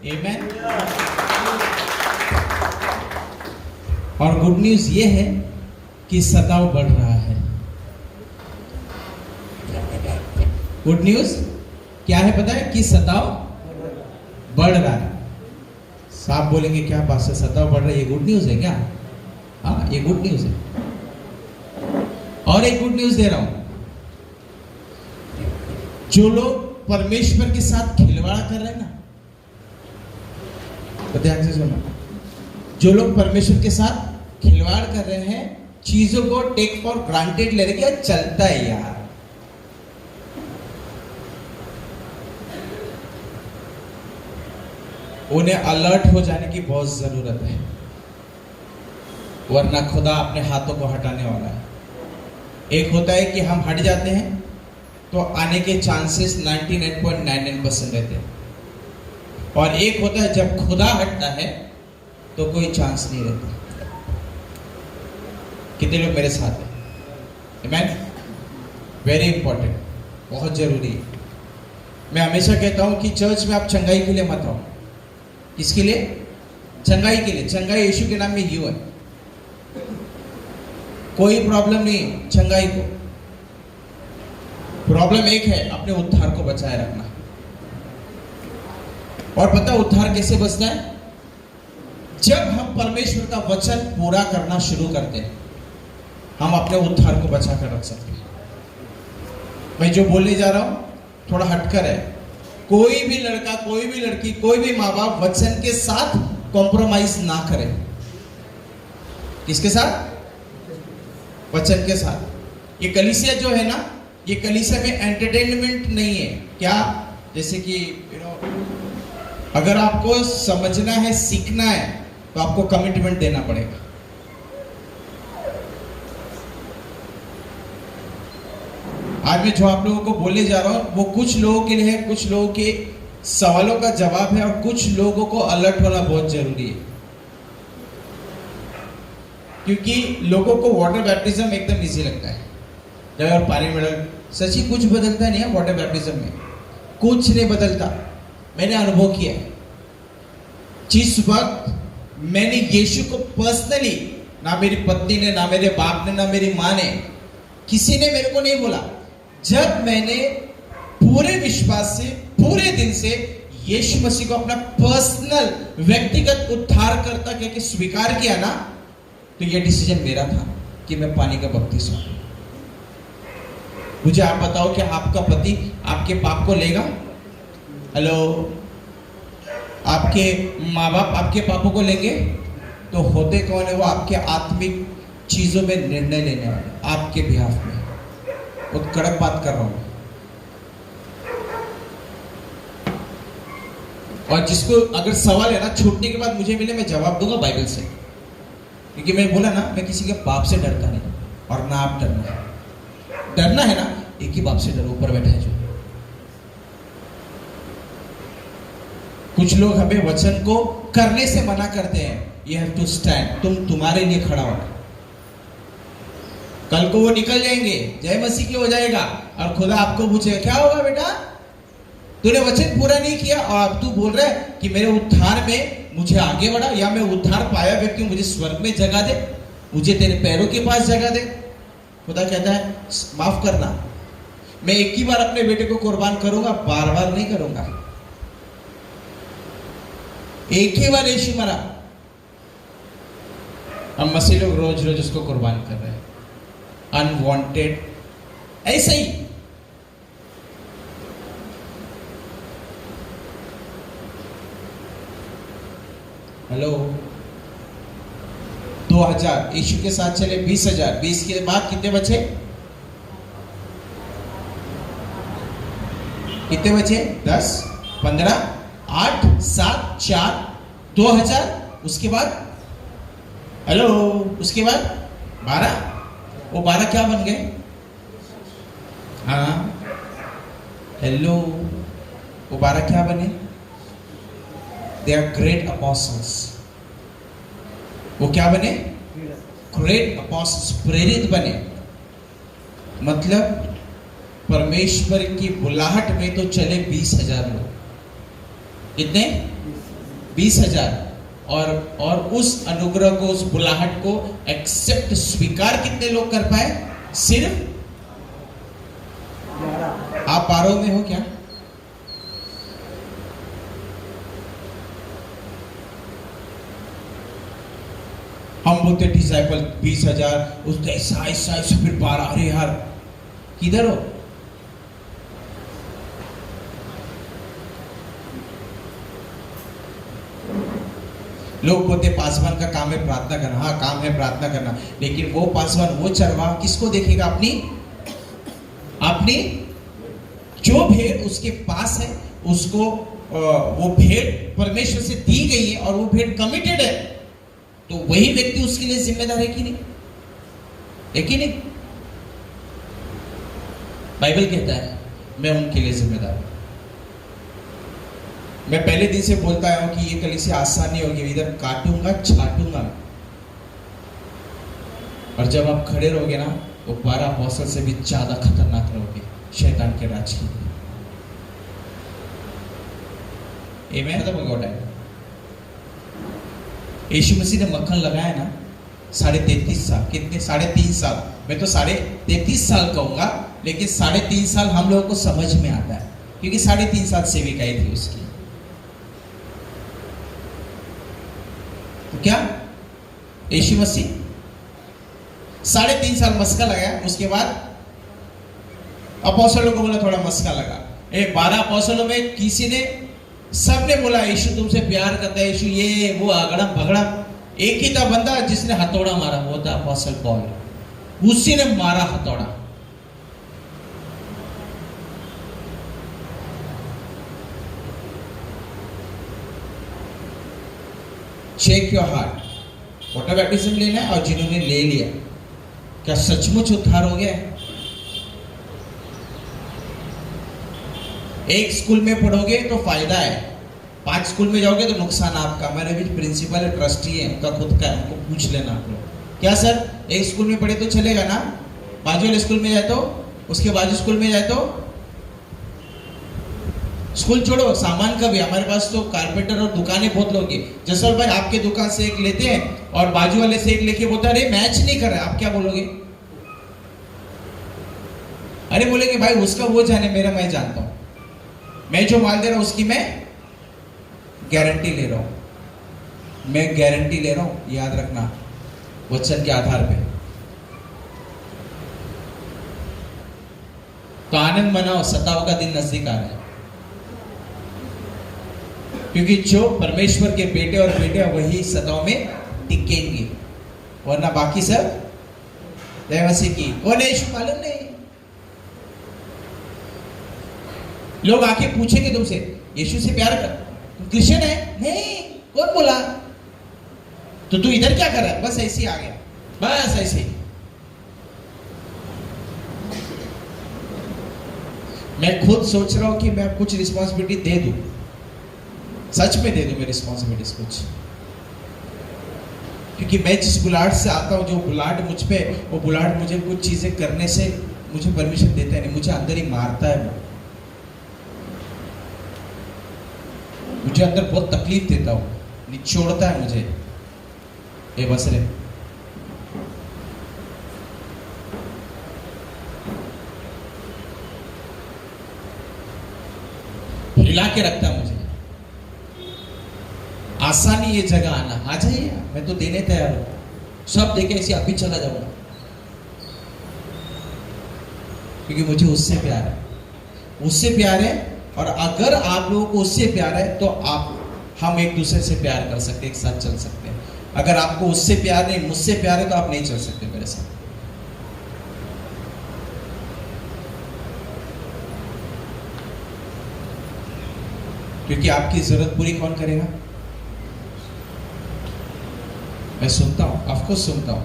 आमेन। और good news ये है कि सताव बढ़ रहा है। गुड न्यूज क्या है पता है? कि सताव बढ़ रहा है। साहब बोलेंगे क्या बात से सताव बढ़ रहा है, ये गुड न्यूज है क्या? हाँ, ये गुड न्यूज है। और एक गुड न्यूज दे रहा हूं, जो लोग परमेश्वर के साथ खिलवाड़ कर रहे हैं ना, तो ध्यान से सुनना, जो लोग परमेश्वर के साथ खिलवाड़ कर रहे हैं, चीजों को टेक फॉर ग्रांटेड ले रहे हैं, चलता है यार, उन्हें अलर्ट हो जाने की बहुत जरूरत है, वरना खुदा अपने हाथों को हटाने वाला है। एक होता है कि हम हट जाते हैं तो आने के चांसेस 99.99% रहते हैं, और एक होता है जब खुदा हटता है तो कोई चांस नहीं रहता। कितने लोग मेरे साथ हैं? आमेन। वेरी इंपॉर्टेंट, बहुत जरूरी है। मैं हमेशा कहता हूं कि चर्च में आप चंगाई के लिए मत आओ। किसके लिए? चंगाई के लिए। चंगाई यीशु के नाम में यू है, कोई प्रॉब्लम नहीं। चंगाई को प्रॉब्लम एक है, अपने उद्धार को बचाए रखना। और पता उद्धार कैसे बचता है? जब हम परमेश्वर का वचन पूरा करना शुरू करते हैं, हम अपने उद्धार को बचा कर रख सकते हैं। मैं जो बोलने जा रहा हूं थोड़ा हटकर है। कोई भी लड़का, कोई भी लड़की, कोई भी माँ बाप वचन के साथ कॉम्प्रोमाइज ना करे। किसके साथ? वचन के साथ। ये कलीसिया जो है ना, ये कलीसिया में एंटरटेनमेंट नहीं है। क्या? जैसे कि अगर आपको समझना है, सीखना है, तो आपको कमिटमेंट देना पड़ेगा। आज मैं जो आप लोगों को बोलने जा रहा हूं वो कुछ लोगों के लिए है, कुछ लोगों के सवालों का जवाब है, और कुछ लोगों को अलर्ट होना बहुत जरूरी है। क्योंकि लोगों को वाटर बैप्टिज्म एकदम इजी लगता है, जब और पानी में डाल, सच्ची कुछ बदलता नहीं है वाटर बैप्टिज्म में, कुछ नहीं बदलता। मैंने अनुभव किया है। जिस वक्त मैंने यीशु को पर्सनली, ना मेरी पत्नी ने, ना मेरे बाप ने, ना मेरी माँ ने, किसी ने मेरे को नहीं बोला, जब मैंने पूरे विश्वास से, पूरे दिन से यीशु मसीह को अपना पर्सनल, व्यक्तिगत उद्धारकर्ता कह के स्वीकार किया ना, तो यह डिसीजन मेरा था कि मैं पानी का बपतिस्मा लूं। मुझे आप बताओ कि आपका पति आपके पाप को लेगा? हेलो, आपके माँ बाप आपके पापों को लेंगे? तो होते कौन है? वो आपके आत्मिक चीजों में निर्णय लेने वाले, आपके बिहाफ में। वो कड़क बात कर रहा हूं। और जिसको अगर सवाल है ना, छूटने के बाद मुझे मिले, मैं जवाब दूंगा बाइबल से। क्योंकि मैं बोला ना, मैं किसी के बाप से डरता नहीं, और ना आप डरना है। डरना है ना, एक ही बाप से डरो, ऊपर बैठा है जो। कुछ लोग हमें वचन को करने से मना करते हैं। यू हैव टू स्टैंड, तुम तुम्हारे लिए खड़ा होना। कल को वो निकल जाएंगे, जय मसीह की हो जाएगा, और खुदा आपको पूछेगा क्या होगा बेटा, तूने वचन पूरा नहीं किया, और अब तू बोल रहा है कि मेरे उद्धार में मुझे आगे बढ़ा, या मैं उद्धार पाया व्यक्ति हूं, मुझे स्वर्ग में जगह दे, मुझे तेरे पैरों के पास जगह दे। खुदा कहता है माफ करना, मैं एक ही बार अपने बेटे को कुर्बान करूंगा, बार बार नहीं करूंगा। एक ही बार यीशु मरा, हम मसीह लोग रोज रोज उसको कुर्बान कर रहे हैं, अनवांटेड। ऐसे ही हेलो, 2000 यीशु के साथ चले, 20,000, 20 के बाद कितने बचे? कितने बचे? 10, 15, 8, 7, 4, 2000। उसके बाद हेलो, उसके बाद 12। वो 12 क्या बन गए? हाँ हेलो, वो 12 क्या बने? They are great apostles. वो क्या बने? ग्रेट अपोस्टल्स, प्रेरित बने। मतलब परमेश्वर की बुलाहट में तो चले 20,000 लोग। कितने? 20,000 और उस अनुग्रह को, उस बुलाहट को एक्सेप्ट, स्वीकार कितने लोग कर पाए? सिर्फ 12। आप 12 में हो क्या? हम बोलते डिसाइपल 20,000, उसने ऐसा ऐसा ऐसा, फिर 12। अरे यार किधर हो? लोग बोलते पासवान का काम है प्रार्थना करना। हाँ, काम है प्रार्थना करना, लेकिन वो पासवान, वो चरवाहा किसको देखेगा? अपनी जो भेड़ उसके पास है, उसको वो भेड़ परमेश्वर से दी गई है और वो भेड़ कमिटेड है, तो वही व्यक्ति उसके लिए जिम्मेदार है कि नहीं? है कि नहीं? बाइबल कहता है मैं उनके लिए जिम्मेदार हूं। मैं पहले दिन से बोलता आया हूं कि ये कलीसिया आसान नहीं होगी, इधर काटूंगा छाटूंगा, और जब आप खड़े रहोगे ना तो 12 अपोस्तल से भी ज्यादा खतरनाक रहोगे शैतान के राज के लिए। आमेन। खत्म हो गया टाइम। यीशु मसीह ने मक्खन लगाया ना 33.5 साल, कितने? 3.5 साल। मैं तो 33.5 साल कहूंगा, लेकिन 3.5 साल हम लोगों को समझ में आता है, क्योंकि 3.5 साल सेविकाई थी उसकी। तो क्या यीशु मसीह 3.5 साल मस्का लगाया, उसके बाद अपोस्तलों को बोला थोड़ा मस्का लगा। 12 अपोस्तलों में किसी ने, सबने बोला यीशु तुमसे प्यार करता है, यीशु ये वो, अगड़म भगड़म। एक ही था बंदा जिसने हथौड़ा मारा, वो था अपोस्तल पौल। उसी ने मारा हथौड़ा। Check your heart. Water baptism लेना है, और जिन्होंने ले लिया, क्या सचमुच उद्धार हो गया है? एक स्कूल में पढ़ोगे तो फायदा है, 5 स्कूल में जाओगे तो नुकसान आपका। हमारे भी प्रिंसिपल है, ट्रस्टी है, उनका खुद का है, उनको पूछ लेना आप लोग। क्या सर एक स्कूल में पढ़े तो चलेगा ना, बाजू वाले स्कूल में जाए तो, उसके बाजू स्कूल में जाए तो? स्कूल छोड़ो, सामान का भी। हमारे पास तो कारपेंटर और दुकानें बहुत लोग हैं। जसवल भाई आपके दुकान से एक लेते हैं और बाजू वाले से एक लेके बोलता अरे मैच नहीं कर रहा, आप क्या बोलोगे? अरे बोलेंगे भाई उसका वो जाने, मेरा मैं जानता हूं, मैं जो माल दे रहा हूं उसकी मैं गारंटी ले रहा हूं। मैं गारंटी ले रहा हूं, याद रखना, वचन के आधार पे। तो आनंद मनाओ, सताव का दिन नजदीक आ रहा है, क्योंकि जो परमेश्वर के बेटे और बेटे वही सताव में टिकेंगे, वरना बाकी सब दैवसी की। कौन है यीशु मालूम नहीं। लोग आके पूछेंगे तुमसे यीशु से प्यार कर, तुम क्रिश्चियन है? नहीं। कौन बोला? तो तू इधर क्या कर रहा है? बस ऐसे ही आ गया, बस ऐसे ही। मैं खुद सोच रहा हूं कि मैं कुछ रिस्पॉन्सिबिलिटी दे दूं, सच में दे दूं मैं रिस्पॉन्सिबिलिटीज कुछ, क्योंकि मैं जिस बुलाहट से आता हूं, जो बुलाहट मुझ पे, वो बुलाहट मुझे कुछ चीजें करने से मुझे परमिशन देता है नहीं, मुझे अंदर ही मारता है वो, मुझे अंदर बहुत तकलीफ देता हूं, निचोड़ता है मुझे। ये बस रे हिला के रखता है मुझे। आसानी ये जगह आना, आ जाइए, मैं तो देने तैयार हूं, सब देखे ऐसे अभी चला जाऊंगा, क्योंकि मुझे उससे प्यार है, उससे प्यार है। और अगर आप लोगों को उससे प्यार है तो हम एक दूसरे से प्यार कर सकते हैं, एक साथ चल सकते हैं। अगर आपको उससे प्यार नहीं, मुझसे प्यार है, तो आप नहीं चल सकते मेरे साथ। क्योंकि आपकी जरूरत पूरी कौन करेगा? मैं सुनता हूं, ऑफकोर्स सुनता हूं,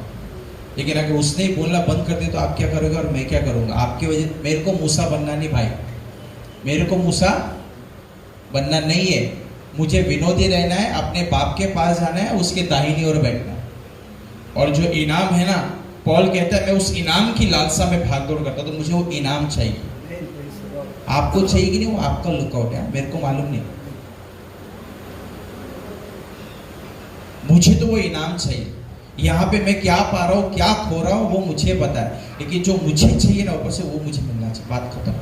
लेकिन अगर उसने ही बोलना बंद कर दिया तो आप क्या करोगे और मैं क्या करूंगा? आपकी वजह। मेरे को मूसा बनना नहीं भाई, मेरे को मूसा बनना नहीं है। मुझे विनोदी रहना है, अपने बाप के पास जाना है, उसके दाहिनी ओर बैठना है, और जो इनाम है ना, पॉल कहता है मैं उस इनाम की लालसा में भागदौड़ करता हूं, तो मुझे वो इनाम चाहिए। आपको चाहिए कि नहीं, वो आपका लुकआउट है, मेरे को मालूम नहीं। मुझे तो वो इनाम चाहिए। यहाँ पे मैं क्या पा रहा हूँ क्या खो रहा हूँ वो मुझे पता है, लेकिन जो मुझे चाहिए ना ऊपर से वो मुझे मिलना चाहिए। बात खत्म।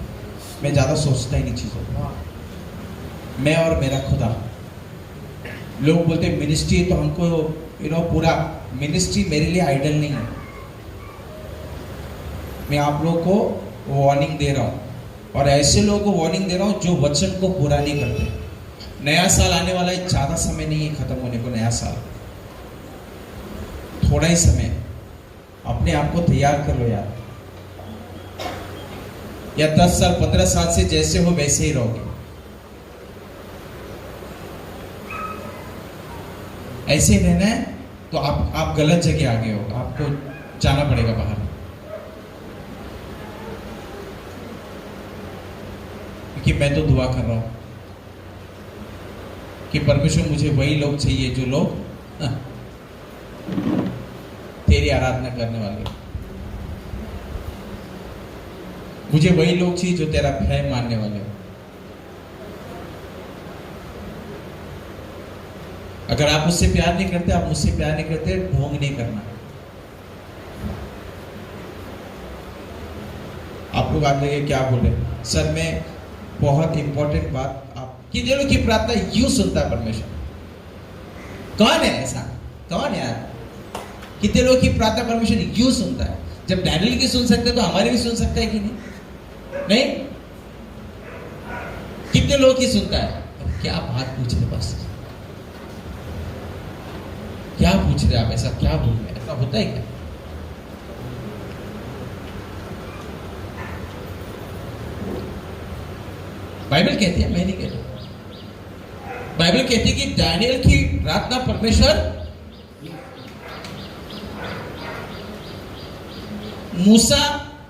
मैं ज़्यादा सोचता ही नहीं चीज़ों को। मैं और मेरा खुदा। लोग बोलते हैं मिनिस्ट्री, तो हमको पूरा मिनिस्ट्री मेरे लिए आइडल नहीं है। मैं आप लोगों को वार्निंग दे रहा हूँ, और ऐसे लोगों को वार्निंग दे रहा हूँ जो वचन को पूरा नहीं करते। नया साल आने वाला है, ज़्यादा समय नहीं है खत्म होने को। नया साल थोड़ा ही समय, अपने आप को तैयार कर लो यार। या 10 साल 15 साल से जैसे हो वैसे ही रहोगे। ऐसे रहना है तो आप गलत जगह आ गए हो। आपको जाना पड़ेगा बाहर। क्योंकि मैं तो दुआ कर रहा हूं कि परमेश्वर मुझे वही लोग चाहिए जो लोग तेरी आराधना करने वाले। मुझे वही लोग चाहिए जो तेरा भय मानने वाले हो। अगर आप मुझसे प्यार नहीं करते, आप मुझसे प्यार नहीं करते, ढोंग नहीं करना। आप लोग आते हैं क्या बोले सर, मैं बहुत इंपॉर्टेंट बात। आप कितने लोगों की प्रार्थना यूं सुनता है परमेश्वर? कौन है ऐसा? कौन है यार? कितने लोगों की प्रार्थना परमेश्वर यूं सुनता है? जब डैनियल की सुन सकते तो हमारी भी सुन सकता है कि नहीं? नहीं? कितने लोगों की सुनता है? क्या बात पूछ रहे बस, क्या पूछ रहे आप? ऐसा क्या बोल रहे? ऐसा होता है क्या? बाइबल कहती है, मैं नहीं कहता। बाइबल कहती है कि डैनियल की प्रार्थना परमेश्वर मूसा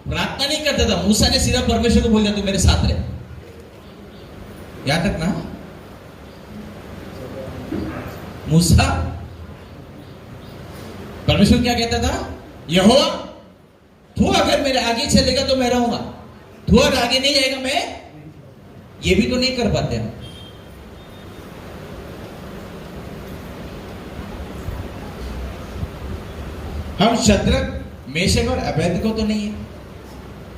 प्रार्थना नहीं करता था। मूसा ने सीधा परमेश्वर को बोल दिया तू मेरे साथ रहे। याद रखना, मूसा परमेश्वर क्या कहता था? यहोवा तू अगर मेरे आगे चलेगा तो मैं रहूंगा, तू अगर आगे नहीं जाएगा मैं। ये भी तो नहीं कर पाते हम। हम शद्रक मेशक और अबेदको तो नहीं है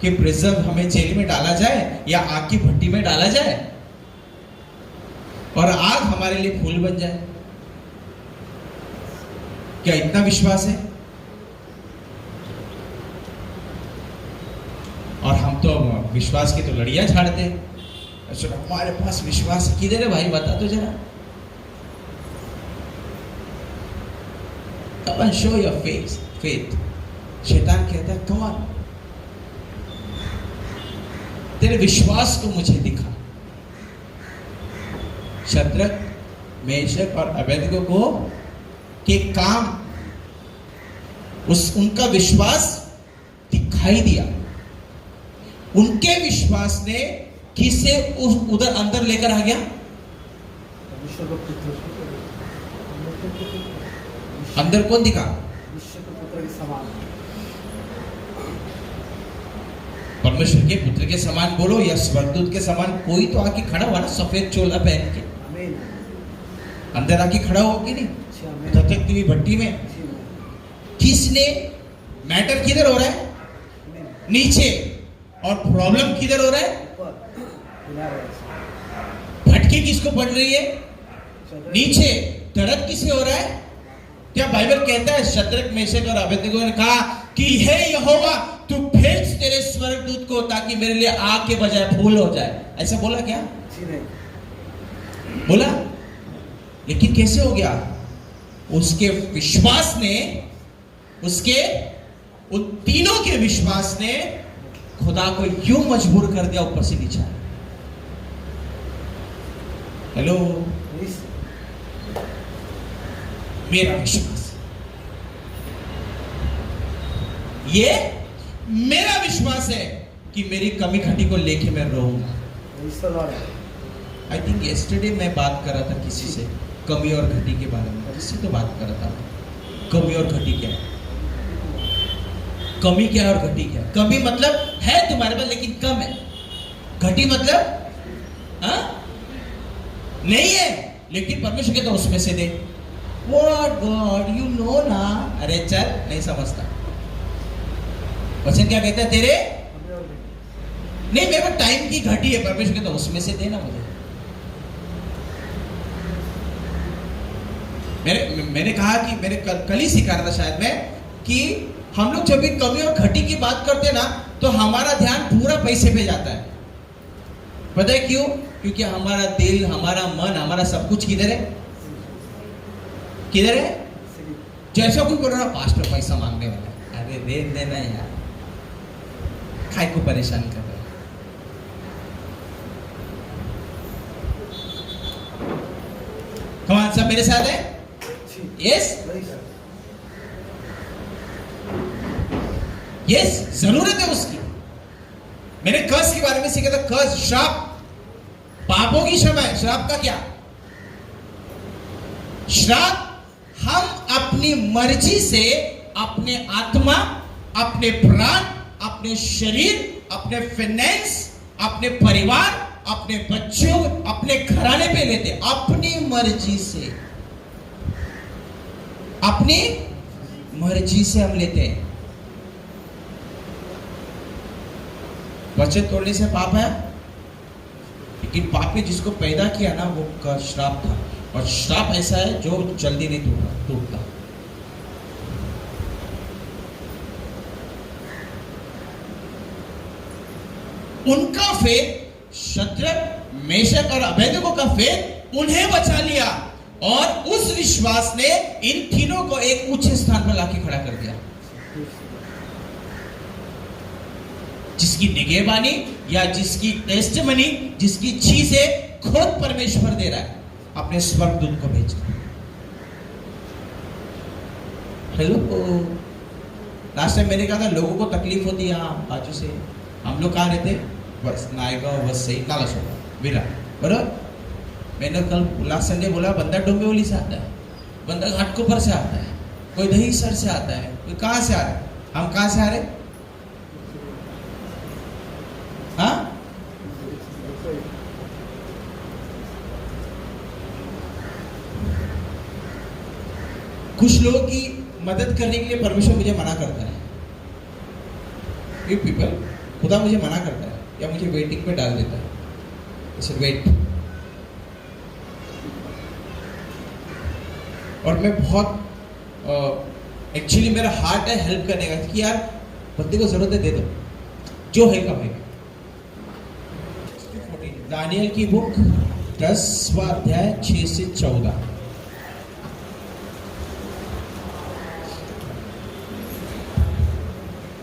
कि प्रिजर्व हमें जेल में डाला जाए या आग की भट्टी में डाला जाए और आग हमारे लिए फूल बन जाए। क्या इतना विश्वास है? और हम तो विश्वास की तो लड़ियां झाड़ते हैं। हमारे पास विश्वास किधर है भाई? बता तो जरा। Come on, show your faith. शैतान कहता है come on, तेरे विश्वास को मुझे दिखा। शद्रक मेशक और अबेदको को के काम, उनका विश्वास दिखाई दिया। उनके विश्वास ने किसे उधर अंदर लेकर आ गया? अंदर कौन दिखा? परमेश्वर के पुत्र के समान बोलो या स्वर्गदूत के समान। कोई तो आके खड़ा हुआ ना सफेद चोला पहन के। अंदर आके खड़ा हो कि नहीं? धधकती हुई भट्टी में। किसने? मैटर किधर हो रहा है? नीचे। और प्रॉब्लम किधर हो रहा है? भटकी किसको पड़ रही है? नीचे। दर्द किसे हो रहा है? क्या बाइबल कहता है शद्रक मेशक और अबेदको ने कहा कि हे यहोवा तू भेज तेरे स्वर्गदूत को ताकि मेरे लिए आग के बजाय फूल हो जाए? ऐसा बोला क्या? बोला? लेकिन कैसे हो गया? उसके विश्वास ने, उसके उन तीनों के विश्वास ने खुदा को यूं मजबूर कर दिया ऊपर से नीचे। हेलो, मेरा विश्वास, ये मेरा विश्वास है कि मेरी कमी घटी को लेके मैं रहूंगा। आई थिंक यस्टरडे मैं बात कर रहा था किसी से कमी और घटी के बारे में। किसी तो बात कर रहा था कमी और घटी क्या है। कमी क्या है और घटी क्या है? कमी मतलब है तुम्हारे पास लेकिन कम है। घटी मतलब नहीं है लेकिन परमेश्वर कहता उसमें से दे। व्हाट गॉड यू नो ना। अरे चल, नहीं समझता। वचन क्या कहता है तेरे नहीं, मेरे को टाइम की घटी है, परमेश्वर कहता उसमें से देना मुझे। मैंने कहा कि मैंने कल ही सिखा रहा था शायद मैं, कि हम लोग जब भी कमी और घटी की बात करते हैं ना, तो हमारा ध्यान पूरा पैसे पे जाता है। पता है क्यों? क्योंकि हमारा दिल, हमारा मन, हमारा सब कुछ किधर है? किधर है? जैसा कोई बोल रहा पास्टर पैसा मांगने वाला, अरे दे देना यार, खाए को परेशान कर रहा है। कमान सब मेरे साथ है? यस यस, जरूरत है उसकी। मैंने कर्ज के बारे में सीखा था, कर्ज श्राप, पापों की क्षमा है। श्राप का क्या? श्राप हम अपनी मर्जी से अपने आत्मा, अपने प्राण, अपने शरीर, अपने फाइनेंस, अपने परिवार, अपने बच्चों, अपने घराने पे लेते, अपनी मर्जी से, अपनी मर्जी से हम लेते हैं। वचन तोड़ने से पाप है, लेकिन पाप ने जिसको पैदा किया ना, वो का श्राप था। और श्राप ऐसा है जो जल्दी नहीं टूटता। उनका फेथ, शद्रक, मेशक और अबेदगो का फेथ उन्हें बचा लिया, और उस विश्वास ने इन तीनों को एक उच्च स्थान पर लाके खड़ा कर दिया। जिसकी निगहबानी या जिसकी टेस्टमनी, जिसकी चीजें खुद परमेश्वर दे रहा है अपने स्वर्गदूत को भेज। हेलो, लास्ट टाइम मैंने कहा था लोगों को तकलीफ होती है यहाँ बाजू से। हम लोग कहाँ रहते? बस नायगांव, बस सही नाला सोना विरा, बराबर। मैंने कल लास्ट संडे बोला बंदा डोंबिवली से आता है, बंदा घाटकोपर से आता है, कोई दहीसर से आता है, कोई कहाँ से आ रहा है। हम कहाँ से आ रहे? हाँ, कुछ लोगों की मदद करने के लिए परमेश्वर मुझे मना करता है। ये पीपल, खुदा मुझे मना करता है या मुझे वेटिंग पे डाल देता है, इसे वेट। और मैं बहुत एक्चुअली मेरा हार्ट है हेल्प करने का, कि यार बंदे को जरूरत है दे दो, जो है कम है। दानियल की बुक 10वां अध्याय 6 से 14।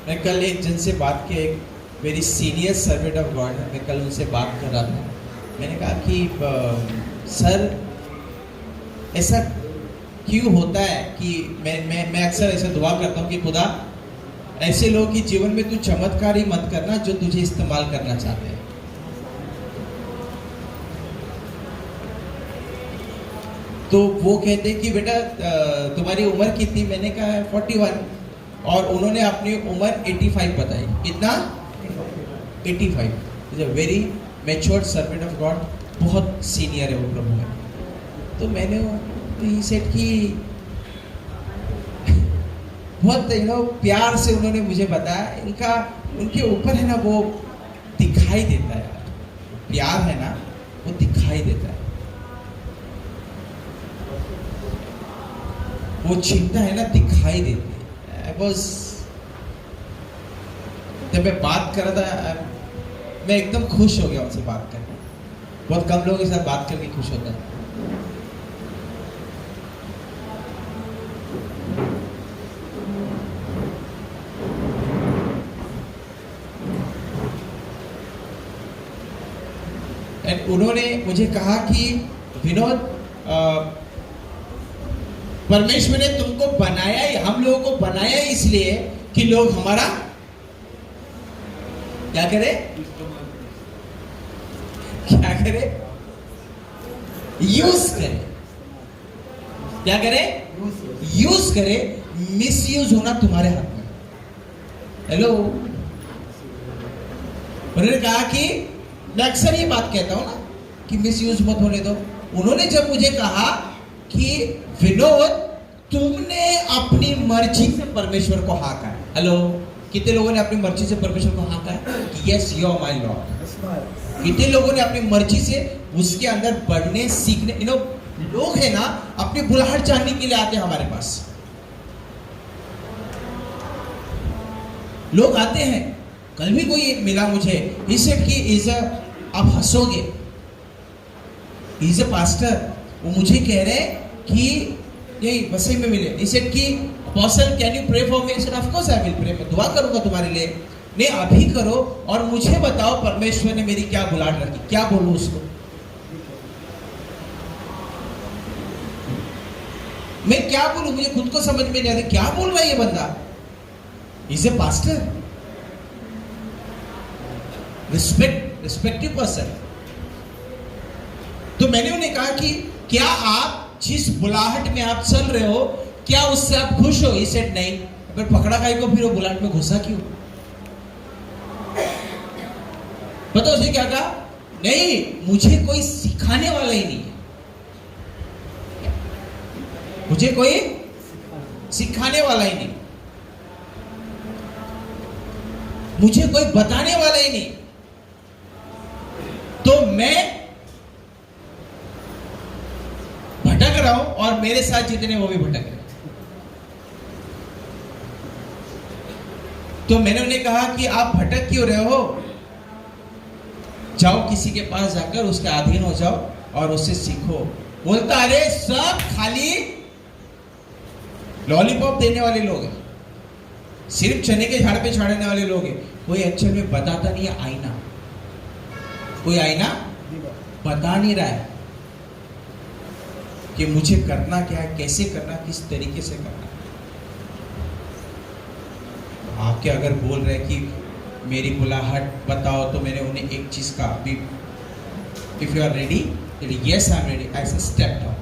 मैं कल एक जन से बात की, एक very senior servant of God है, मैं कल उनसे बात कर रहा था। मैंने कहा कि सर ऐसा क्यों होता है कि मैं अक्सर ऐसे दुआ करता हूँ कि खुदा ऐसे लोगों के जीवन में तू चमत्कार ही मत करना जो तुझे इस्तेमाल करना चाहते हैं। तो वो कहते हैं कि बेटा तुम्हारी उम्र कितनी? मैंने कहा 41, और उन्होंने अपनी उम्र 85 बताई। कितना? 85। Is a very matured servant of God, बहुत सीनियर है वो प्रभु में। तो मैंने ही सेट कि बहुत प्यार से उन्होंने मुझे बताया, उनके ऊपर है ना वो दिखाई देता है, प्यार है ना वो दिखाई देता है, वो चिंता है ना दिखाई देती है। बस जब मैं बात कर रहा था, मैं एकदम खुश हो गया उनसे बात करके। बहुत कम लोगों के साथ बात करके खुश होता है। एंड उन्होंने मुझे कहा कि विनोद, परमेश्वर ने तुमको बनाया, हम लोगों को बनाया इसलिए कि लोग हमारा क्या करे? क्या करे? यूज करे। क्या करे? यूज करे। मिसयूज होना तुम्हारे हाथ में। हेलो, उन्होंने कहा कि मैं अक्सर ये बात कहता हूं ना कि मिसयूज मत होने दो। उन्होंने जब मुझे कहा कि विनोद, तुमने अपनी मर्जी से परमेश्वर को हाका है। हेलो, कितने लोगों ने अपनी मर्जी से परमेश्वर को हाका है? Yes, you are my lord. कितने लोगों ने अपनी मर्जी से उसके अंदर बढ़ने सीखने, लोग है ना अपनी बुलाहट जानने के लिए आते हैं हमारे पास। लोग आते हैं। कल भी कोई मिला मुझे, he said कि आप हंसोगे, इज अ पास्टर। वो मुझे कह रहे कि यही वसई में मिले। he said कि apostle can you pray for me? I said of course I will pray, मैं दुआ करूंगा तुम्हारे लिए। नहीं, अभी करो और मुझे बताओ परमेश्वर ने मेरी क्या बुलाहट रखी, क्या बोलूं उसको? मैं क्या बोलूं? मुझे खुद को समझ में नहीं आता क्या बोल रहा है ये बंदा। Is a pastor, respective person. तो मैंने उन्हें कहा कि क्या आप जिस बुलाहट में आप चल रहे हो, क्या उससे आप खुश हो? इसे नहीं। फिर पकड़ा खाई को फिर वो बुलाहट में घुसा क्यों? पता उसने क्या कहा? नहीं, मुझे कोई सिखाने वाला ही नहीं है, मुझे कोई सिखाने वाला ही नहीं, मुझे कोई बताने वाला ही नहीं, तो मैं भटक रहा हूं और मेरे साथ जितने वो भी भटक रहे। तो मैंने उन्हें कहा कि आप भटक क्यों रहे हो? जाओ किसी के पास जाकर उसके अधीन हो जाओ और उससे सीखो। बोलता अरे सब खाली लॉलीपॉप देने वाले लोग हैं, सिर्फ चने के झाड़ पे चढ़ाने वाले लोग हैं। कोई एक्चुअल में बताता नहीं है आईना, कोई आईना बता नहीं रहा है कि मुझे करना क्या है, कैसे करना, किस तरीके से करना। आपके अगर बोल रहे कि मेरी बुलाहट बताओ, तो मैंने उन्हें एक चीज कहा, if you are ready, yes I am ready, I say step down.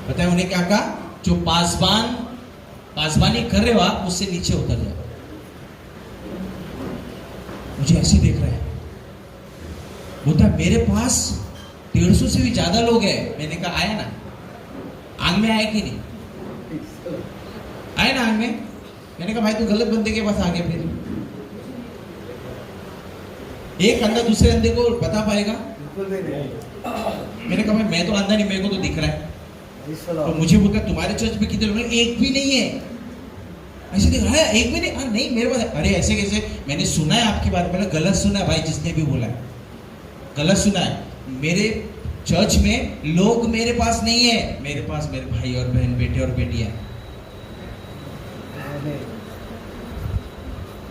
बताए उन्हें क्या कहा? जो पासबानी कर रहे हो आप, उससे नीचे उतर जाओ। मुझे ऐसे देख रहे हैं, बोलता मेरे पास 150 से भी ज्यादा लोग हैं। मैंने कहा आया ना, आंग में आए कि नहीं आए ना आंग में? मैंने कहा भाई तू गलत बंदे के पास आ गया। फिर एक अंधा दूसरे अंधे को बता पाएगा? मैंने कहा मैं तो अंधा नहीं, मेरे को तो दिख रहा है। तो मुझे बोलता तुम्हारे चर्च में कितने लोग? एक भी नहीं है। ऐसे दिख रहा है, एक भी नहीं। हाँ नहीं मेरे पास। अरे ऐसे कैसे? मैंने सुना है आपकी बात। मैंने गलत सुना है भाई, जिसने भी बोला है गलत सुना है। मेरे चर्च में लोग मेरे पास नहीं है, मेरे पास मेरे भाई और बहन, बेटे और बेटियां।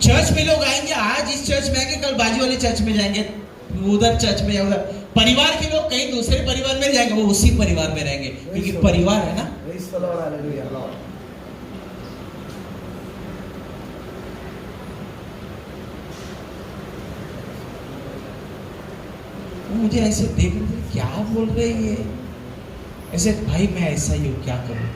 चर्च में लोग आएंगे, आज इस चर्च में आएंगे, कल बाजू वाले चर्च में जाएंगे, उधर चर्च में जाएंगे। परिवार के लोग कहीं दूसरे परिवार में जाएंगे, वो उसी परिवार में रहेंगे, क्योंकि परिवार है ना। मुझे ऐसे देख रहे थे, क्या बोल रहे ये? ऐसे भाई मैं ऐसा ही हूं, क्या करूं?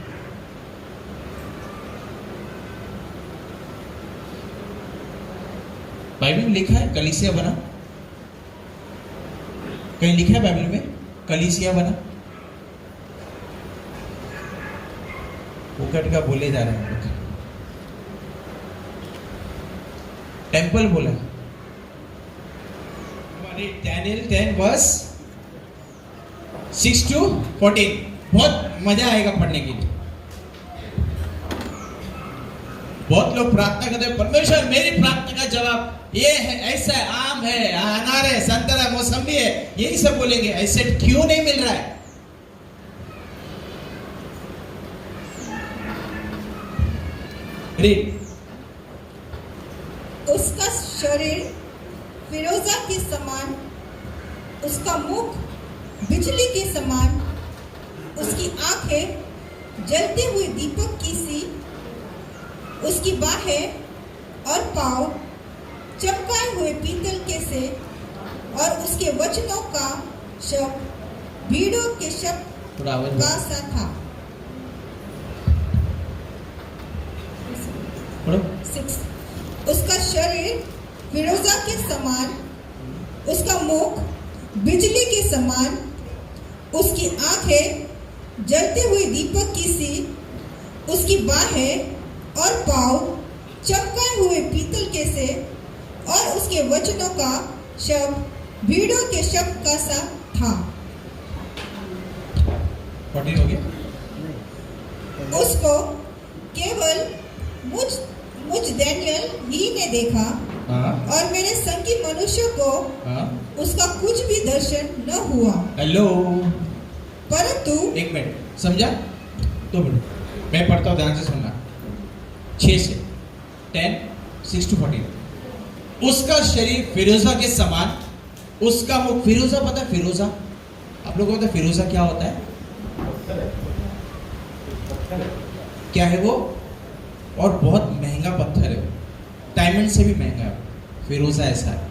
बाइबल में लिखा है कलीसिया बना, कहीं लिखा है बाइबल में कलीसिया बना? उकट का बोले जा रहे हैं लोग। टेंपल बोला। Daniel 10 verse 6 to 14, बहुत मजा आएगा पढ़ने के लिए। बहुत लोग प्रार्थना करते हैं, परमेश्वर मेरी प्रार्थना का जवाब ये है, ऐसा है, आम है, अनार है, संतरा, मौसमी है, यही सब बोलेंगे। ऐसे क्यों नहीं मिल रहा है? रीड। उसका शरीर फिरोजा के समान, उसका मुख बिजली के समान, उसकी आंखें जलते हुए दीपक की सी, उसकी बाहें और पांव चमकाए हुए पीतल के से, और उसके वचनों का शब्द भीड़ों के शब्द का सा था। 6 उसका शरीर फिरोजा के समान, उसका मुख बिजली के समान, उसकी आंखें जलते हुए दीपक की सी उसकी बाहें और पाँव चमकाए हुए पीतल के से और उसके वचनों का शब्द भीड़ों के शब्द का सा था। 14 हो गया। उसको केवल मुझ डैनियल ही ने देखा हाँ और मेरे संगी मनुष्य को हाँ उसका कुछ भी दर्शन न हुआ, हेलो परंतु एक मिनट समझा? 2 मिनट मैं पढ़ता हूँ, ध्यान से सुनना। 6 से 10 6 to 14। उसका शरीर फिरोजा के समान, उसका मुख, फिरोजा पता है? फिरोजा आप लोगों को पता है फिरोजा क्या होता है? क्या है वो? और बहुत महंगा पत्थर है, डायमंड से भी महंगा है फिरोजा, ऐसा है।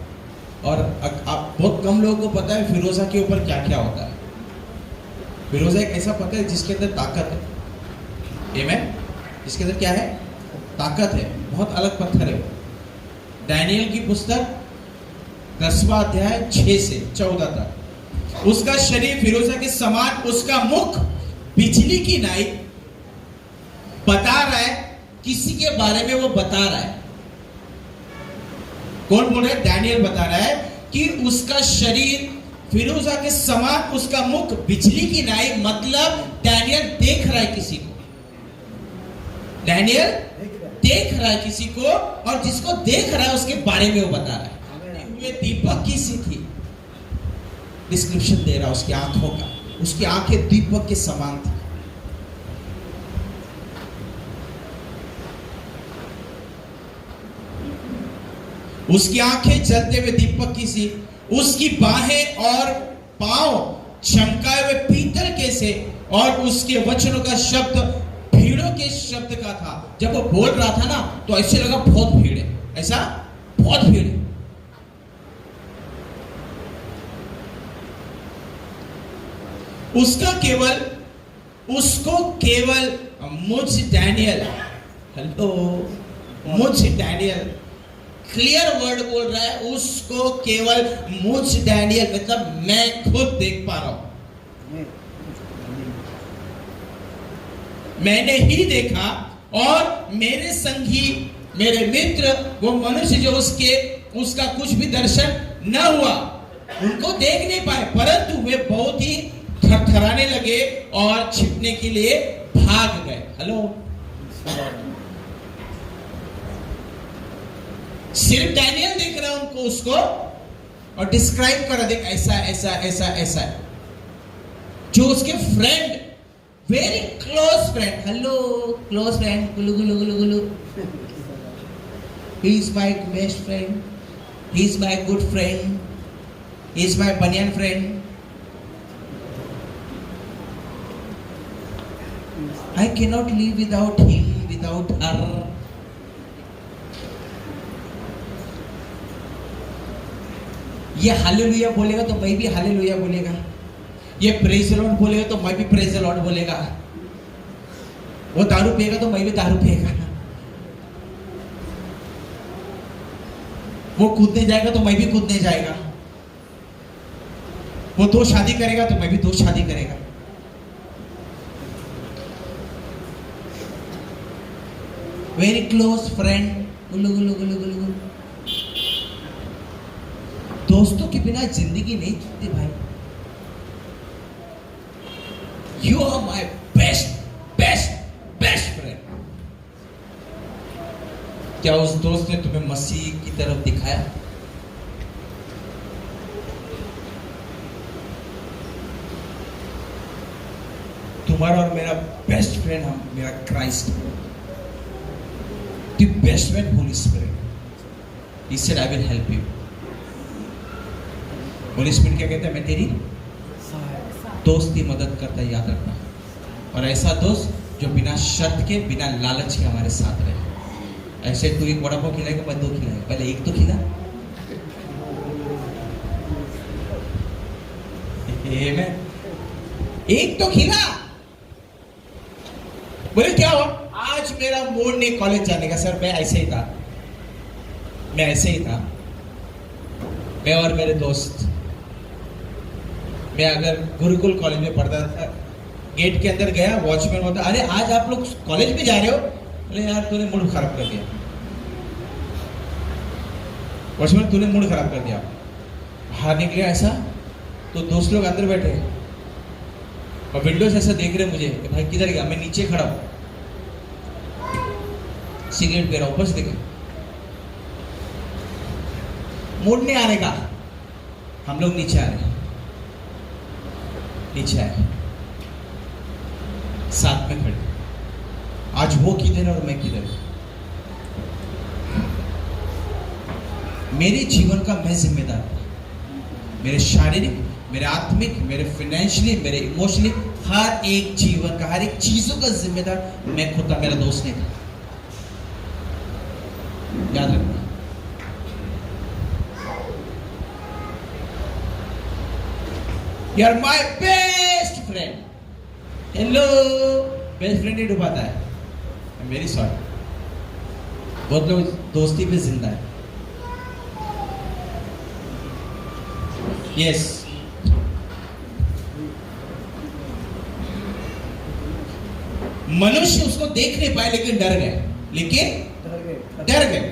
और आप बहुत कम लोगों को पता है फिरोजा के ऊपर क्या क्या होता है। फिरोजा एक ऐसा पत्थर है जिसके अंदर ताकत है। आमेन? जिसके अंदर क्या है? ताकत है। बहुत अलग पत्थर है। दानियेल की पुस्तक 10वां अध्याय 6 से 14 तक। उसका शरीर फिरोजा के समान, उसका मुख बिजली की नाई। बता रहा है, किसी के बारे में वो बता रहा है। कौन बोल रहा है? दानियेल बता रहा है कि उसका शरीर फिरोजा के समान, उसका मुख बिजली की नाई। मतलब दानियेल देख रहा है किसी को, दानियेल देख रहा है किसी को, और जिसको देख रहा है उसके बारे में वो बता रहा है। वे दीपक की सी थी, डिस्क्रिप्शन दे रहा है उसकी आंखों का। उसकी आंखें दीपक के समान थी। उसकी आंखें जलते हुए दीपक की सी, उसकी बाहें और पांव चमकाए हुए पीतल के से, और उसके वचनों का शब्द भीड़ों के शब्द का था। जब वो बोल रहा था ना तो ऐसे लगा बहुत भीड़ है, ऐसा बहुत भीड़ है। उसको केवल मुझ डैनियल, हेलो, मुझ डैनियल, क्लियर वर्ड बोल रहा है। उसको केवल मुझ डैनियल, मतलब मैं खुद देख पा रहा हूं, मैंने ही देखा। और मेरे संगी, मेरे मित्र, वो मनुष्य जो उसका कुछ भी दर्शन न हुआ, उनको देख नहीं पाए, परंतु वे बहुत ही थरथराने लगे और छिपने के लिए भाग गए। हेलो, सिर्फ डैनियल देख रहा है उनको, उसको, और डिस्क्राइब कर रहा, देख ऐसा ऐसा ऐसा ऐसा है। जो उसके friend, very close friend, hello close friend, गुलू गुलू गुलू गुलू, he is my best friend, he is my good friend, he is my बनियान friend, I cannot live without him, without her. ये हालेलुया बोलेगा तो मैं भी हालेलुया बोलेगा, ये प्रेज द लॉर्ड बोलेगा तो मैं भी प्रेज द लॉर्ड बोलेगा, वो दारू पिएगा तो मैं भी दारू पिएगा, वो कूदने जाएगा तो मैं भी कूदने जाएगा, वो 2 शादी करेगा तो मैं भी 2 शादी करेगा। वेरी क्लोज फ्रेंड, गुलू गुलू गुलू गुलू गुलू। दोस्तों के बिना जिंदगी नहीं चलती भाई। You are my best best best friend. क्या उस दोस्त ने तुम्हें मसीह की तरफ दिखाया? तुम्हारा और मेरा बेस्ट फ्रेंड, हम, मेरा Christ, the best friend, Holy Spirit. He said, I will help you. Holy Spirit क्या कहता है? मैं तेरी दोस्त की मदद करता है, याद रखना। और ऐसा दोस्त जो बिना शर्त के, बिना लालच के हमारे साथ रहे। ऐसे तू एक वड़ा पाव खिलाएगा, मैं 2 खिलाएगा, पहले एक तो खिला। एक तो खिला। बोले क्या हुआ? आज मेरा मूड नहीं कॉलेज जाने का सर, मैं ऐसे ही था, मैं ऐसे ही था। मैं और मेरे दोस्त, मैं अगर गुरुकुल कॉलेज में पढ़ता था, गेट के अंदर गया, वॉचमैन होता, अरे आज आप लोग कॉलेज में जा रहे हो? अरे यार तूने मूड खराब कर दिया। वॉचमैन तूने मूड खराब कर दिया। बाहर निकले ऐसा तो दोस्त लोग अंदर बैठे और विंडो से ऐसा देख रहे मुझे कि भाई किधर गया, मैं नीचे खड़ा हूं, सिगरेट पी रहा हूं, ऊपर से देखे मूड नहीं आने का। हम लोग नीचे आ रहे हैं, नीचे आए साथ में खड़े। आज वो किधर और मैं किधर? मेरे जीवन का मैं जिम्मेदार हूं। मेरे शारीरिक, मेरे आत्मिक, मेरे फाइनेंशियली, मेरे इमोशनली, हर एक जीवन का, हर एक चीजों का जिम्मेदार मैं खुद था, मेरा दोस्त नहीं था। याद रखना। You are my best friend. Hello, best friend ही डुबाता है। I'm very sorry. बहुत लोग दोस्ती पे जिंदा है। Yes. मनुष्य उसको देख नहीं पाए लेकिन डर गए, डर गए,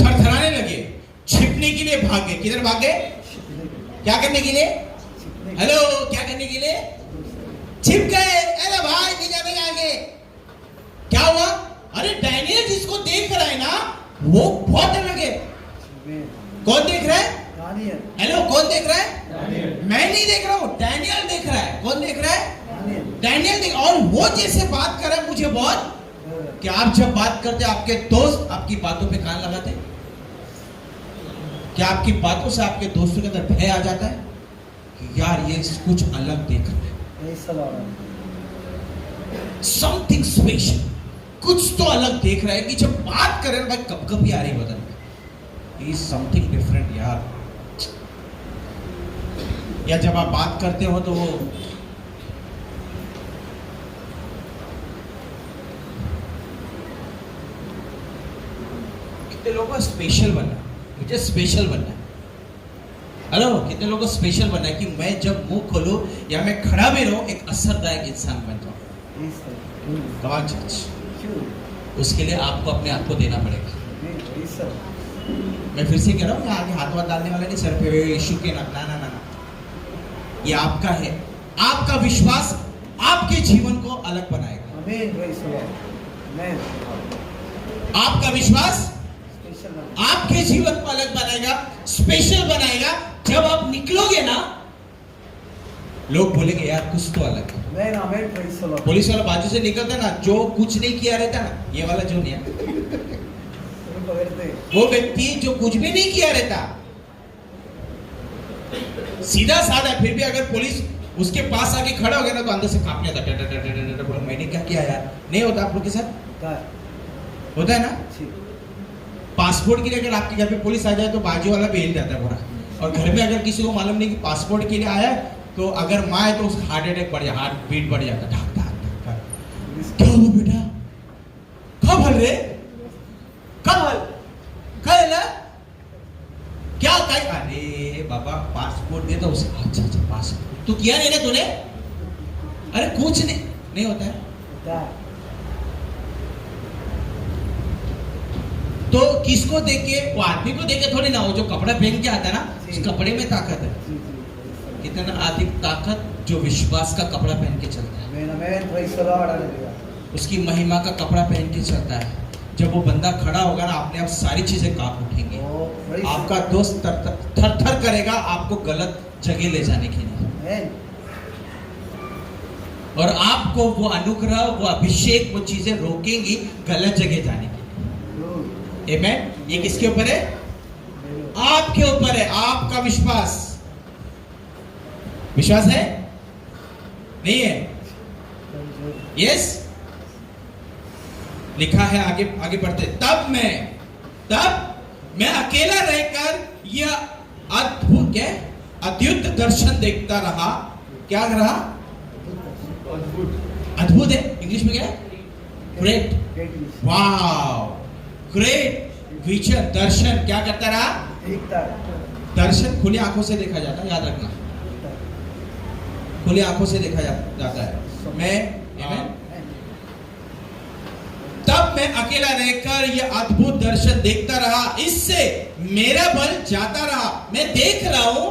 थरथराने लगे, छिपने के लिए भागे। किधर भागे? क्या करने के लिए? हेलो, क्या करने के लिए? छिप गए। अरे भाई नहीं जाने आगे। क्या हुआ? अरे डैनियल जिसको देख रहा है ना वो बहुत अलग है। कौन देख रहा है? हेलो, कौन देख रहा है? मैं नहीं देख रहा हूं, डैनियल देख रहा है। कौन देख रहा है? डैनियल देख। और वो जैसे बात कर रहा है मुझे बहुत, कि आप जब बात करते आपके दोस्त आपकी बातों पे कान लगाते, क्या आपकी बातों से आपके दोस्तों के अंदर भय आ जाता है कि यार ये कुछ अलग देख रहा है, समथिंग स्पेशल, कुछ तो अलग देख रहा है। कि जब बात करें भाई कब कब ही आ रही बदन में, इज समथिंग डिफरेंट यार। या जब आप बात करते हो तो वो कितने लोगों को स्पेशल बनना, मुझे स्पेशल बनना है। हेलो, कितने लोगों को स्पेशल बनना है कि मैं जब मुंह खोलूं या मैं खड़ा भी रहूं एक असरदायक इंसान बन जाऊं। कमाल चीज। उसके लिए आपको अपने आप को देना पड़ेगा। मैं फिर से कह रहा हूं, आगे हाथ वाथ डालने वाला नहीं सर पे, इशू के ना ना ना ना, ये आपका है। आपका विश्वास आपके जीवन को अलग बनाएगा। आपका विश्वास आपके जीवन को अलग बनाएगा, स्पेशल बनाएगा। जब आप निकलोगे ना लोग बोलेंगे यार कुछ तो अलग है। पुलिस वाला बाजू से निकलता ना, जो कुछ नहीं किया रहता ना, ये वाला जो नहीं है, वो व्यक्ति जो कुछ भी नहीं किया रहता, सीधा साधा, फिर भी अगर पुलिस उसके पास आके खड़ा हो गया ना तो अंदर से कांपने लगता, मैंने क्या किया यार। नहीं होता आप लोग के साथ? होता है ना। पासपोर्ट के लिए अगर आपके घर पे पुलिस आ जाए तो बाजू वाला भी हिल जाता है पूरा। और घर में अगर किसी को मालूम नहीं कि पासपोर्ट के लिए आया है तो अगर माँ है तो उसका हार्ट अटैक बढ़ जाता, हार्ट बीट बढ़ जाता, धक धक धक। क्या हुआ बेटा? कब हल रे? कब हल? कल ना? क्या कहीं? अरे बाबा पासपोर्ट दे तो उसे। अच्छा अच्छा पासपोर्ट तू किया नहीं ना तूने? अरे कुछ नहीं होता है। तो किसको देख के? वो आदमी को देख के थोड़ी ना, वो जो कपड़ा पहन के आता है ना उस कपड़े में ताकत है। कितना अधिक ताकत जो विश्वास का कपड़ा पहन के चलता है, उसकी महिमा का कपड़ा पहन के चलता है। जब वो बंदा खड़ा होगा ना अपने आप सारी चीजें कांप उठेंगी। आपका दोस्त थर थर करेगा आपको गलत जगह ले जाने के लिए, और आपको वो अनुग्रह, वो अभिषेक, वो चीजें रोकेंगी गलत जगह जाने के लिए। आमेन। ये किसके ऊपर है? आपके ऊपर है। आपका विश्वास, विश्वास है नहीं है? यस, लिखा है आगे, आगे पढ़ते। तब मैं अकेला रहकर यह अद्भुत, क्या अद्भुत दर्शन देखता रहा। क्या रहा? अद्भुत है। इंग्लिश में क्या है? ग्रेट। वाव, ग्रेट विजन, दर्शन। क्या करता रहा? दर्शन खुली आंखों से देखा जाता है, याद रखना। खुली आंखों से देखा जाता है। मैं Amen? तब मैं अकेला रहकर यह अद्भुत दर्शन देखता रहा, इससे मेरा बल जाता रहा। मैं देख रहा हूं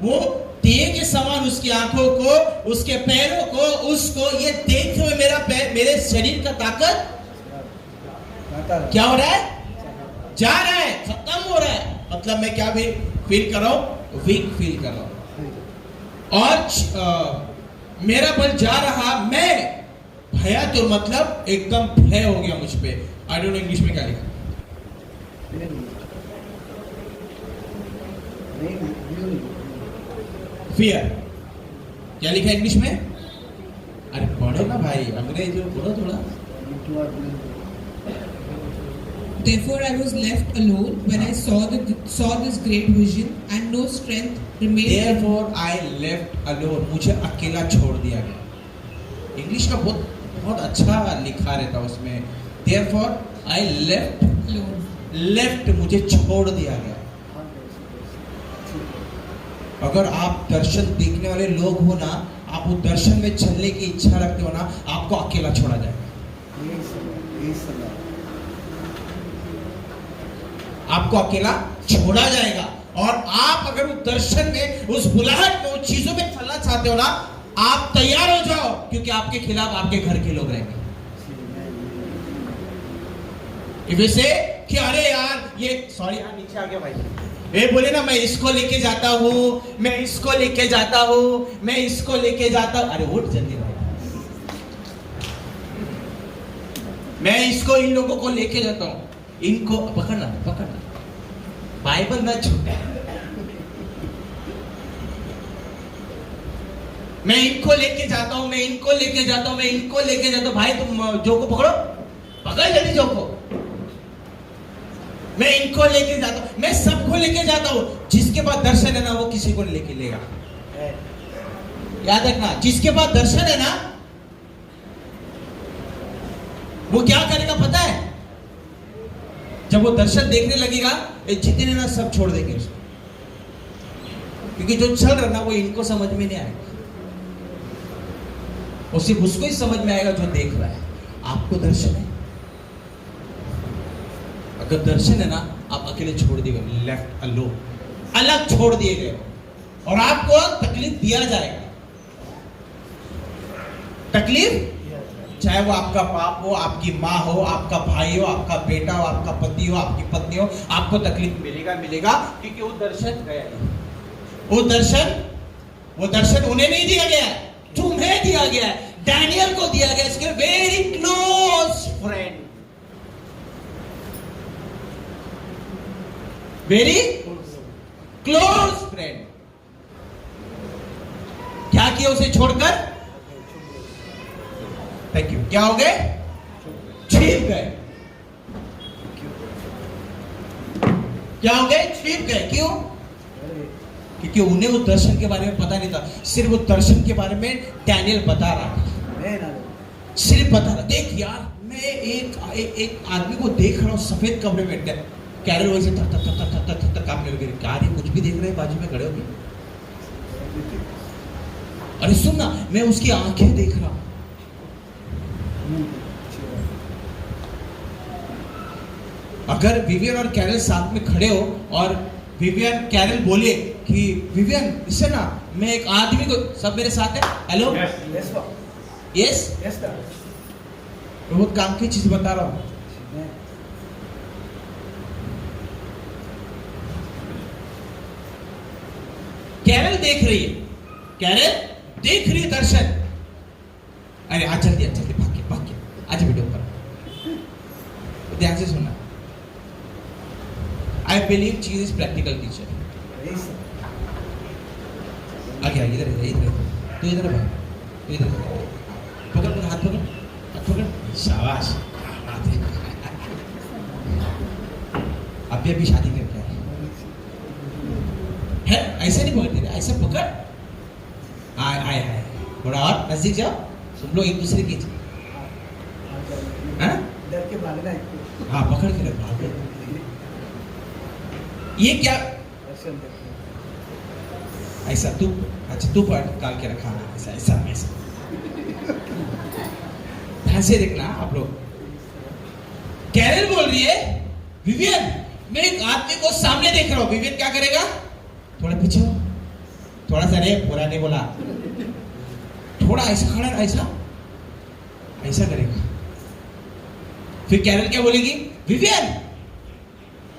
वो दिए के समान उसकी आंखों को, उसके पैरों को, उसको ये देखते हुए मेरे शरीर का ताकत क्या हो रहा है? जा रहा है, खत्म हो रहा है। मतलब मैं क्या भी फील कर रहा हूं? वीक फील कर रहा हूं। और मेरा बल जा रहा, मैं भया तो मतलब एकदम भय हो गया मुझ पे। आई डोंट नो इंग्लिश में क्या लिखा। फियर क्या लिखा इंग्लिश में? अरे पढ़ो ना भाई, अंग्रेजी बोलो थोड़ा। Therefore I was left alone when I saw this great vision, and no strength remained. Therefore I left alone, मुझे अकेला छोड़ दिया गया। इंग्लिश का बहुत अच्छा लिखा रहता उसमें। Therefore I left मुझे छोड़ दिया गया। अगर आप दर्शन देखने वाले लोग हो ना, आप वो दर्शन में चलने की इच्छा रखते हो ना, आपको अकेला छोड़ा जाएगा। आपको अकेला छोड़ा जाएगा। और आप अगर उस दर्शन में, उस बुलाहट में, उस चीजों में चलना चाहते हो ना, आप तैयार हो जाओ, क्योंकि आपके खिलाफ आपके घर के लोग रहेंगे। वैसे कि अरे यार ये सॉरी यार नीचे आ गया भाई, ये बोले ना मैं इसको लेके जाता हूँ, मैं इसको लेके जाता हूँ, मैं इसको लेके जाता हूँ। अरे उठ जल्दी भाई, मैं इसको इन लोगों को लेके जाता हूँ, इनको पकड़ना पकड़ना, बाइबल ना छूटे। मैं इनको लेके जाता हूँ, मैं इनको लेके जाता हूँ, मैं इनको लेके जाता हूँ। भाई तुम जो को पकड़ो, पकड़ जल्दी जो को। मैं इनको लेके जाता हूँ, मैं सबको लेके जाता हूँ। जिसके पास दर्शन है ना, वो किसी को लेके लेगा। याद रखना, जिसके पास दर्शन है ना, वो क्या करेगा पता है? जब वो दर्शन देखने लगेगा, ये जितने ना सब छोड़ देंगे उसको, क्योंकि जो चल रहा ना वो इनको समझ में नहीं आएगा, वो सिर्फ उसको ही समझ में आएगा जो देख रहा है। आपको दर्शन है, अगर दर्शन है ना, आप अकेले छोड़ दिए गए, लेफ्ट अलोन, अलग छोड़ दिए गए, और आपको तकलीफ दिया जाएगा। तकलीफ चाहे वो आपका बाप हो, आपकी माँ हो, आपका भाई हो, आपका बेटा हो, आपका पति हो, आपकी पत्नी हो, आपको तकलीफ मिलेगा मिलेगा, क्योंकि वो दर्शन गया है। वो दर्शन उन्हें नहीं दिया गया है, तुम्हें दिया गया है। डैनियल को दिया गया, इसके very close friend, very close friend. क्या किया उसे छोड़कर? Thank you. क्या हो गए? छिप गए। क्या हो गए? छिप गए। क्यों? क्योंकि उन्हें उस दर्शन के बारे में पता नहीं था। सिर्फ उस दर्शन के बारे में डैनियल बता रहा था, सिर्फ बता रहा। देख यार, मैं एक आदमी को देख रहा हूँ सफेद कपड़े में। कैरल वैसे थक थक थक थक थक थक कांपने लगे। क्या ये कुछ भी देख रहे हैं? बाजू में खड़े हो गए। अरे सुन ना, मैं उसकी आंखें देख रहा हूं। अगर विवियन और कैरल साथ में खड़े हो और विवियन कैरल बोले कि विवियन इससे ना, मैं एक आदमी को, सब मेरे साथ है, हेलो यस, बहुत काम की चीज बता रहा हूं। कैरल देख रही है, कैरल देख रही है दर्शन। अरे आज जल्दी भाग के आज वीडियो पर ध्यान से सुनना। आई बिलीव चीज इज प्रैक्टिकल टीचर। आगे इधर तो इधर भाई, तो इधर पकड़, हाथ पकड़, शाबाश। अभी शादी करके है, ऐसे नहीं पकड़ते, ऐसे पकड़। आए थोड़ा और नजदीक जाओ, तुम लोग एक दूसरे की हाँ पकड़ के रखो। ये क्या ऐसा तू, अच्छा तू पढ़ काल के रखा, ऐसा ऐसा ऐसा। ध्यान से देखना आप लोग। कैरल बोल रही है विवियन मैं एक आदमी को सामने देख रहा हूं। विवियन क्या करेगा? थोड़ा पीछे हो, थोड़ा सा, रे पूरा नहीं बोला, थोड़ा ऐसा खड़ा, ऐसा ऐसा करेगा। फिर कैरल क्या बोलेगी? विवियन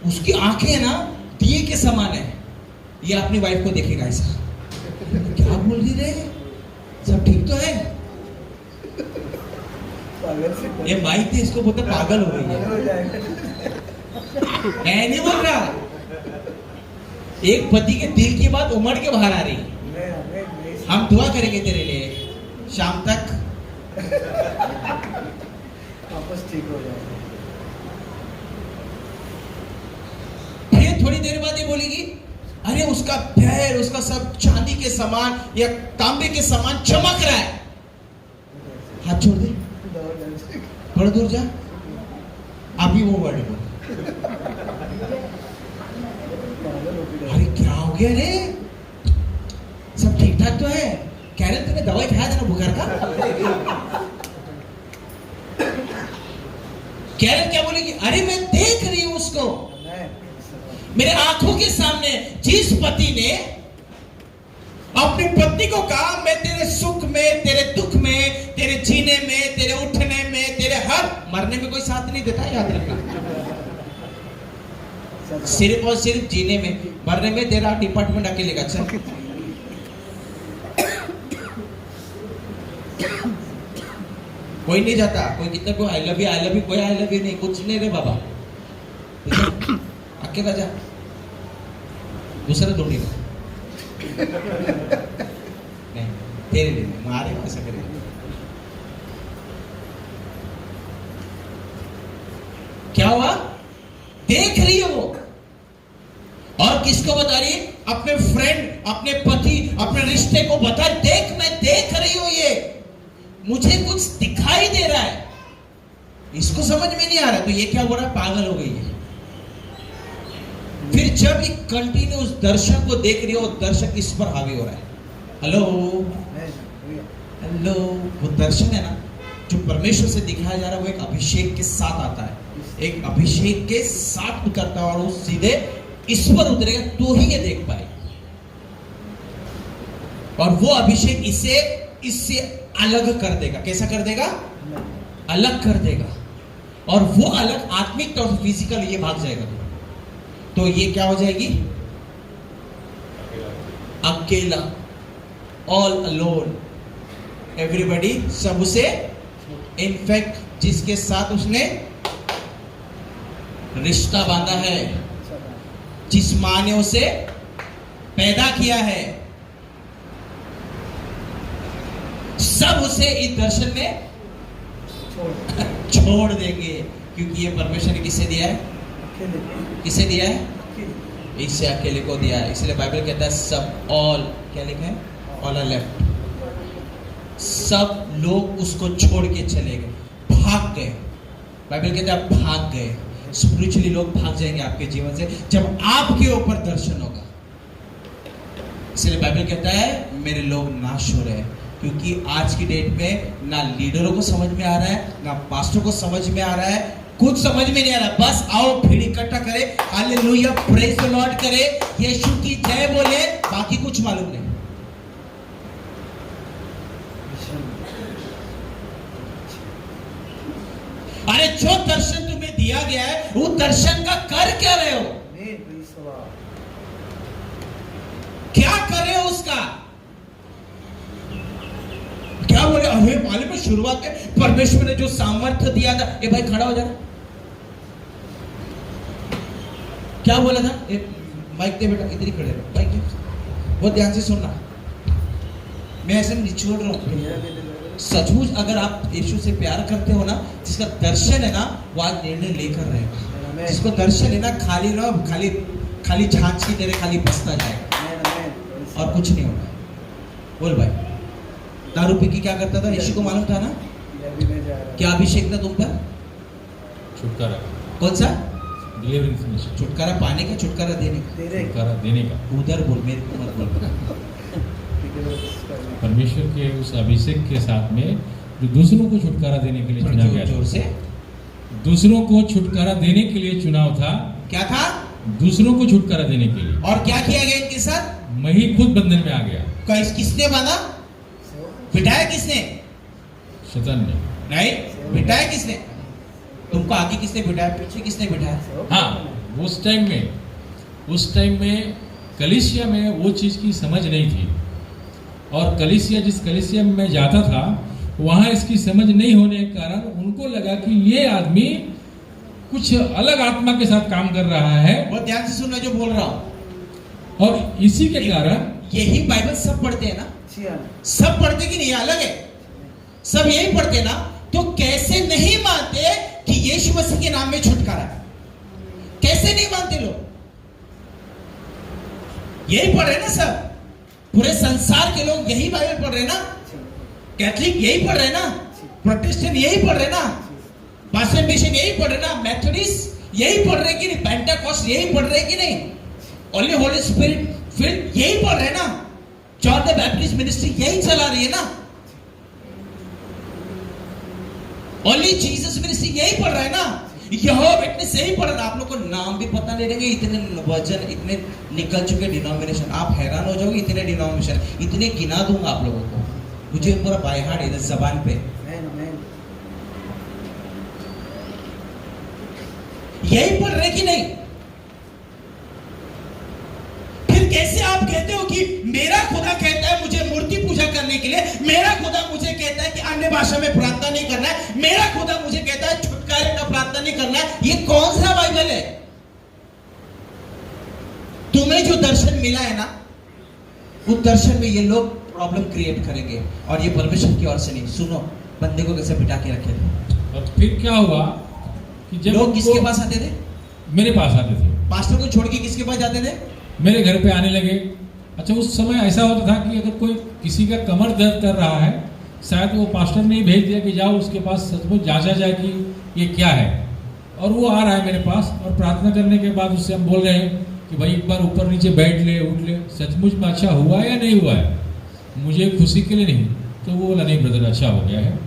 उसकी आंखें ना दिए के समान है, ये अपनी वाइफ को देखेगा ऐसा। क्या बोल रही रे, सब ठीक तो है? ये माइक थी, इसको बोलते पागल हो गई है। मैं नहीं बोल रहा, एक पति के दिल की बात उमड़ के बाहर आ रही। हम दुआ करेंगे तेरे लिए शाम तक वापस ठीक हो जाएगा। फिर थोड़ी देर बाद ये बोलेगी अरे उसका पैर, उसका सब चांदी के समान या तांबे के समान चमक रहा है। हाथ छोड़ दे, थोड़ा दूर जा, अभी वो वर्ड बोल। अरे क्या हो गया रे, सब ठीक ठाक तो है? कैरल तूने दवाई खाया था ना बुखार का? कैरल क्या बोलेगी? अरे मैं देख रही हूं उसको मेरे आंखों के सामने। जिस पति ने अपनी पत्नी को कहा मैं तेरे सुख में, तेरे दुख में, तेरे जीने में, तेरे उठने में, तेरे हर, मरने में कोई साथ नहीं देता, याद रखना। सिर्फ और सिर्फ जीने में, मरने में तेरा डिपार्टमेंट अकेले का। अच्छा कोई नहीं जाता, कोई कितना कोई आई लव यू कोई आई लव यू नहीं, कुछ नहीं रे बाबा, अकेला जा, दूसरा ढूंढी नहीं, तेरे लिए मारे ऐसा करेगा। क्या हुआ? देख रही है वो, और किसको बता रही है? अपने फ्रेंड, अपने पति, अपने रिश्ते को बता, देख मैं देख रही हूं, ये मुझे कुछ दिखाई दे रहा है। इसको समझ में नहीं आ रहा, तो ये क्या हो रहा है? पागल हो गई है। फिर जब ये कंटिन्यूस दर्शक को देख रही हो, दर्शक इस पर हावी हो रहा है। हेलो हेलो, वो दर्शन है ना जो परमेश्वर से दिखाया जा रहा है, वो एक अभिषेक के साथ आता है, एक अभिषेक के साथ उतरता है, और वो सीधे इस पर उतरेगा तो ही ये देख पाए। और वो अभिषेक इससे अलग कर देगा। कैसा कर देगा? अलग कर देगा। और वो अलग आत्मिक तौर से, फिजिकल ये भाग जाएगा, तो ये क्या हो जाएगी? अकेला, ऑल अलोन, एवरीबॉडी, सब उसे, इनफैक्ट जिसके साथ उसने रिश्ता बांधा है, जिस मां ने उसे पैदा किया है, सब उसे इस दर्शन में छोड़ देंगे, क्योंकि ये परमेश्वर ने किसे दिया है? किसे दिया है? इससे अकेले को दिया है। इसलिए बाइबल कहता है सब, ऑल, क्या लिखा है? ऑल आर लेफ्ट, सब लोग उसको छोड़ के चले गए, भाग गए। बाइबल कहता है भाग गए। स्पिरिचुअली लोग भाग जाएंगे आपके जीवन से जब आपके ऊपर दर्शन होगा। इसलिए बाइबल कहता है मेरे लोग नाश हो रहे हैं, क्योंकि आज की डेट में ना लीडरों को समझ में आ रहा है, ना पास्टर को समझ में आ रहा है, कुछ समझ में नहीं आ रहा। बस आओ भीड़ इकट्ठा करे, हालेलुया, प्रेज द लॉर्ड करे, यीशु की जय बोले, बाकी कुछ मालूम नहीं। अरे जो दर्शन तुम्हें दिया गया है, वो दर्शन का कर क्या रहे हो? क्या कर रहे हो उसका? क्या बोले? अरे मालूम है शुरुआत में परमेश्वर ने जो सामर्थ्य दिया था, ये भाई खड़ा हो जाना, क्या बोला था? माइक दे बेटा, इधर ही खड़े रहो, माइक दे, बहुत ध्यान से सुनना। मैं ऐसे निचोड़ रहा हूं। सचमुच अगर आप यीशु से प्यार करते हो ना, जिसका दर्शन है ना, वो आज निर्णय लेकर रहेगा। जिसको दर्शन है ना, खाली ना, खाली झांझ की तरह खाली बसता जाएगा और कुछ नहीं होगा। बोल भाई, दारू पी के क्या करता था? यीशु को मालूम था ना? क्या अभिषेक था तुम पर? छुटकारा। कौन सा? Delivering mission. छुटकारा पाने का, छुटकारा देने का? छुटकारा देने का। उधर बोल, मेरे को मत बोल। विरोध करने। परमेश्वर के उस अभिषेक के साथ में जो दूसरों को छुटकारा देने के लिए चुना गया जोर था, से दूसरों को छुटकारा देने के लिए चुनाव था, क्या था दूसरों को छुटकारा देने के लिए। और क्या किया गया इनके साथ? मैं ही खुद बंधन में आ गया। किसने बांधा? बिठाया किसने? शैतान ने। नहीं, बिठाया किसने? तुमको आगे किसने बिठाया, पीछे किसने बिठाया? हाँ, उस टाइम में कलीसिया में वो चीज की समझ नहीं थी, और जिस कलीसिया में मैं जाता था वहां इसकी समझ नहीं होने के कारण उनको लगा कि ये आदमी कुछ अलग आत्मा के साथ काम कर रहा है। बहुत ध्यान से सुनना जो बोल रहा हूं। और इसी के कारण यही बाइबल सब पढ़ते हैं ना? जी हाँ। सब पढ़ते कि नहीं? अलग है, सब यही पढ़ते ना? तो कैसे नहीं मानते कि यीशु मसीह के नाम में छुटकारा है? कैसे नहीं मानते लोग? यही पढ़ रहे ना सब, पूरे संसार के लोग यही बाइबल पढ़ रहे ना? कैथलिक यही पढ़ रहे ना? प्रोटेस्टेंट यही पढ़ रहे ना? पास्टर मिशन यही पढ़ रहे ना? मेथोडिस्ट यही पढ़ रहे कि नहीं? पेंटेकोस्ट यही पढ़ रहे कि नहीं? ओनली होली स्पिरिट फिल्म यही पढ़ रहे ना? जॉन द बैप्टिस्ट मिनिस्ट्री यही चला रही है ना? ओनली जीसस मिनिस्ट्री यही पढ़ रहा है ना? यहोवा विटनेस यही पढ़ रहा है। आप लोग को नाम भी पता नहीं रहेंगे, इतने वचन, इतने निकल चुके डिनोमिनेशन, आप हैरान हो जाओगे। इतने डिनोमिनेशन, इतने गिना दूंगा आप लोगों को, मुझे पूरा बाय हार्ट इधर जबान पे। यही पढ़ रहे कि नहीं? फिर कैसे आप कहते हो कि मेरा खुदा कहता है मुझे मूर्ति पूजा करने के लिए, मेरा खुदा मुझे कहता है कि अन्य भाषा में प्रार्थना नहीं करना है, मेरा खुदा मुझे कहता है छुटकारे का प्रार्थना नहीं करना है? ये कौन सा बाइबल है? तुम्हें जो दर्शन मिला है ना, उस दर्शन में ये लोग प्रॉब्लम क्रिएट करेंगे, और ये परमेश्वर की ओर से नहीं। सुनो, बंदे को कैसे बिठा के रखे थे। और फिर क्या हुआ कि जब लोग किसके पास आते थे? मेरे पास आते थे। पास्टर को छोड़ के किसके पास जाते थे? मेरे घर पे आने लगे। अच्छा, उस समय ऐसा होता था कि अगर कोई किसी का कमर दर्द कर रहा है, शायद वो पास्टर ने ही भेज दिया कि जाओ उसके पास सचमुच जांचा जाए कि ये क्या है, और वो आ रहा है मेरे पास, और प्रार्थना करने के बाद उससे हम बोल रहे हैं कि भाई एक बार ऊपर नीचे बैठ ले, उठ ले, सचमुच में अच्छा हुआ है या नहीं हुआ है, मुझे खुशी के लिए नहीं। तो वो बोला नहीं ब्रदर, अच्छा हो गया है,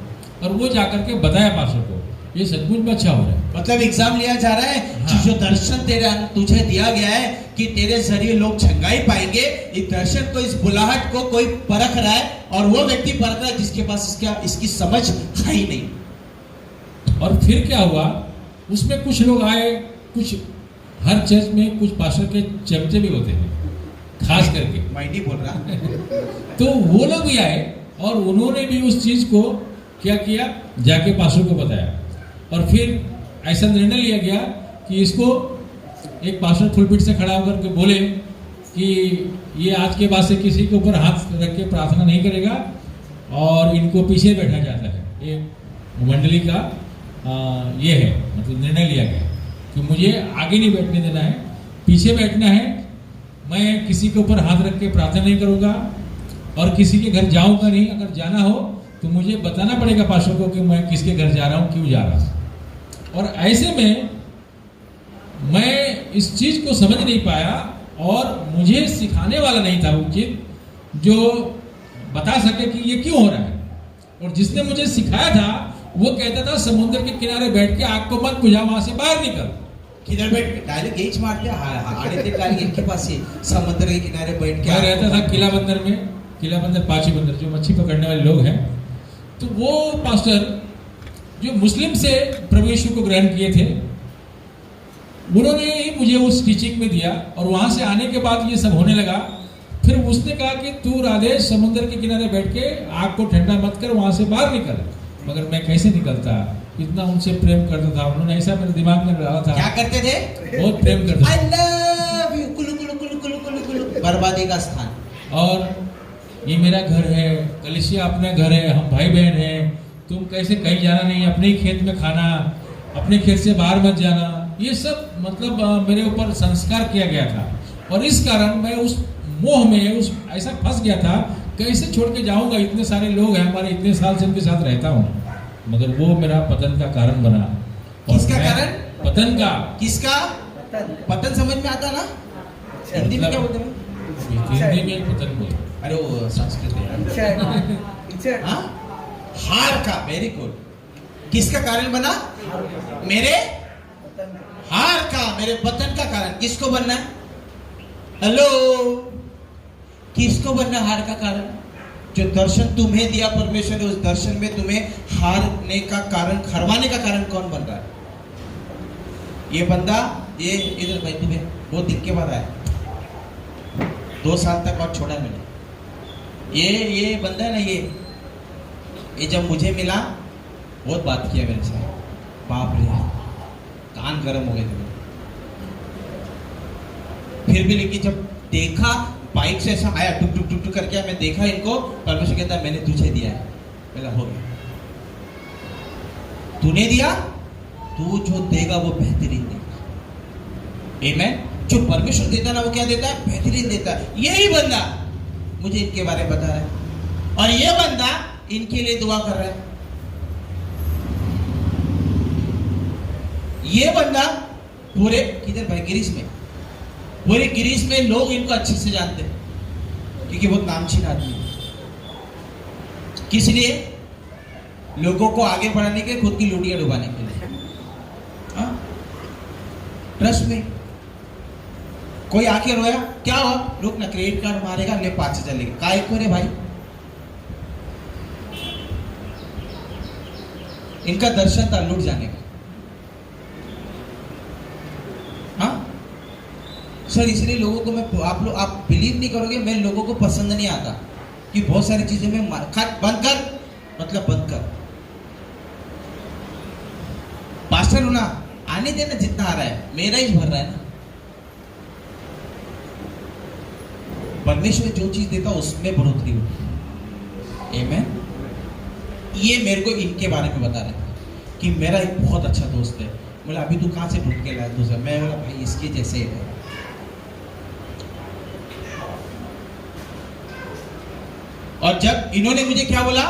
और वो जाकर के बताया पास्टर को ये सचमुच में अच्छा हो रहा है। मतलब एग्जाम लिया जा रहा है। हाँ। जो दर्शन तुझे दिया गया है कि तेरे जरिए लोग छंगाई पाएंगे, इस दर्शन को, इस बुलाहट को कोई परख रहा है, और वो व्यक्ति परख रहा है जिसके पास इसकी समझ है ही नहीं। और फिर क्या हुआ, उसमें कुछ लोग आए, कुछ हर चर्च में कुछ पास्टर के चमचे भी होते हैं, खास करके मैं नहीं बोल रहा। तो वो लोग भी आए, और उन्होंने भी उस चीज को क्या किया, जाके पास्टर को बताया, और फिर ऐसा निर्णय लिया गया कि इसको, एक पास्टर फुलपिट से खड़ा होकर के बोले कि ये आज के बाद से किसी के ऊपर हाथ रख के प्रार्थना नहीं करेगा, और इनको पीछे बैठा जाता है। ये मंडली का ये है, मतलब निर्णय लिया गया कि मुझे आगे नहीं बैठने देना है, पीछे बैठना है, मैं किसी के ऊपर हाथ रख के प्रार्थना नहीं करूँगा, और किसी के घर जाऊँगा नहीं। अगर जाना हो तो मुझे बताना पड़ेगा पास्टर को कि मैं किसके घर जा रहा हूँ, क्यों जा रहा हूँ। और ऐसे में मैं इस चीज को समझ नहीं पाया, और मुझे सिखाने वाला नहीं था उचित जो बता सके कि ये क्यों हो रहा है। और जिसने मुझे सिखाया था वो कहता था समुद्र के किनारे बैठ के आग को मत बुझा, वहां से बाहर निकल। किधर बैठ? डायरेक्ट गेज मार के आड़े थे डाल के इनके पास ही समुद्र के किनारे बैठ के। मैं रहता था किला बंदर में, किला बंदर, पाची बंदर, जो मच्छी पकड़ने वाले लोग हैं। तो वो पास्टर जो मुस्लिम से प्रभु यीशु को ग्रहण किए थे, उन्होंने ही मुझे उस टीचिंग में दिया, और वहां से आने के बाद ये सब होने लगा। फिर उसने कहा कि तू राधे समुद्र के किनारे बैठ के आग को ठंडा मत कर, वहां से बाहर निकल। मगर मैं कैसे निकलता, इतना उनसे प्रेम करता था, उन्होंने ऐसा मेरे दिमाग में डाला था। क्या करते थे? बहुत प्रेम करते I love you, कुलु कुलु कुलु कुलु कुलु कुलु, बर्बादी का स्थान। और ये मेरा घर है, कलीसिया अपना घर है, हम भाई बहन हैं, तुम कैसे कहीं जाना नहीं, अपने ही खेत में खाना, अपने खेत से बाहर मत जाना। ये सब मतलब मेरे ऊपर संस्कार किया गया था, और इस कारण मैं उस मोह में उस ऐसा फंस गया था, कैसे छोड़ के जाऊंगा, इतने सारे लोग हैं हमारे, इतने साल से इनके साथ रहता हूँ। मगर वो मेरा पतन का कारण बना। और किसका कारण? पतन का। किसका पतन? समझ में आता ना? हिंदी में क्या बोलते हैं? हिंदी में पतन बोलते। अरे वो संस्कृत है पीछे है, पीछे है। हाँ? हार का, वेरी गुड। किसका कारण बना? मेरे हार का, मेरे पतन का कारण। किसको बनना है? हेलो, किसको बनना है हार का कारण? जो दर्शन तुम्हें दिया परमेश्वर ने, उस दर्शन में तुम्हें हारने का कारण, हरवाने का कारण कौन बन रहा है? ये बंदा, ये इधर भाई, तुम्हें बहुत दिन के बाद आया, 2 साल तक और छोड़ा मैंने। ये बंदा है ना, ये जब मुझे मिला बहुत बात किया मेरे से, बाप रे कान गर्म हो गए थे। फिर भी लेकिन जब देखा बाइक से ऐसा आया टुक टुक टुक टुक करके, मैं देखा इनको, परमेश्वर कहता है मैंने तुझे दिया है। बोला हो गया, तूने दिया, तू जो देगा वो बेहतरीन देगा। आमेन। जो परमेश्वर देता है ना, वो क्या देता है? बेहतरीन देता है। यही बंदा मुझे इनके बारे में बता रहा है, और ये बंदा इनके लिए दुआ कर रहा है। ये बंदा पूरे किधर भाई, गिरीश में, पूरे गिरीश में लोग इनको अच्छे से जानते हैं, क्योंकि बहुत नामचीन आदमी है। किस लिए? लोगों को आगे बढ़ाने के, खुद की लूटियां डुबाने के लिए। ट्रस्ट में कोई आके रोया, क्या हुआ? रुक ना, क्रेडिट कार्ड मारेगा, ले 5,000 लेके। काय को रे भाई? इनका दर्शन था लूट जाने का। हाँ सर, इसलिए लोगों को मैं, आप बिलीव नहीं करोगे, मैं लोगों को पसंद नहीं आता कि बहुत सारी चीजें में बंद कर, मतलब बंद कर। पास्टर हूं ना, आने देना जितना आ रहा है, मेरा ही भर रहा है ना। परमेश्वर जो चीज देता उसमें बढ़ोतरी होती है। आमेन। ये मेरे को इनके बारे में बता रहे थे कि मेरा एक बहुत अच्छा दोस्त है। बोला अभी तू कहाँ से ढूंढ के लाया दूसरा? मैं बोला भाई इसके जैसे ही है। और जब इन्होंने मुझे क्या बोला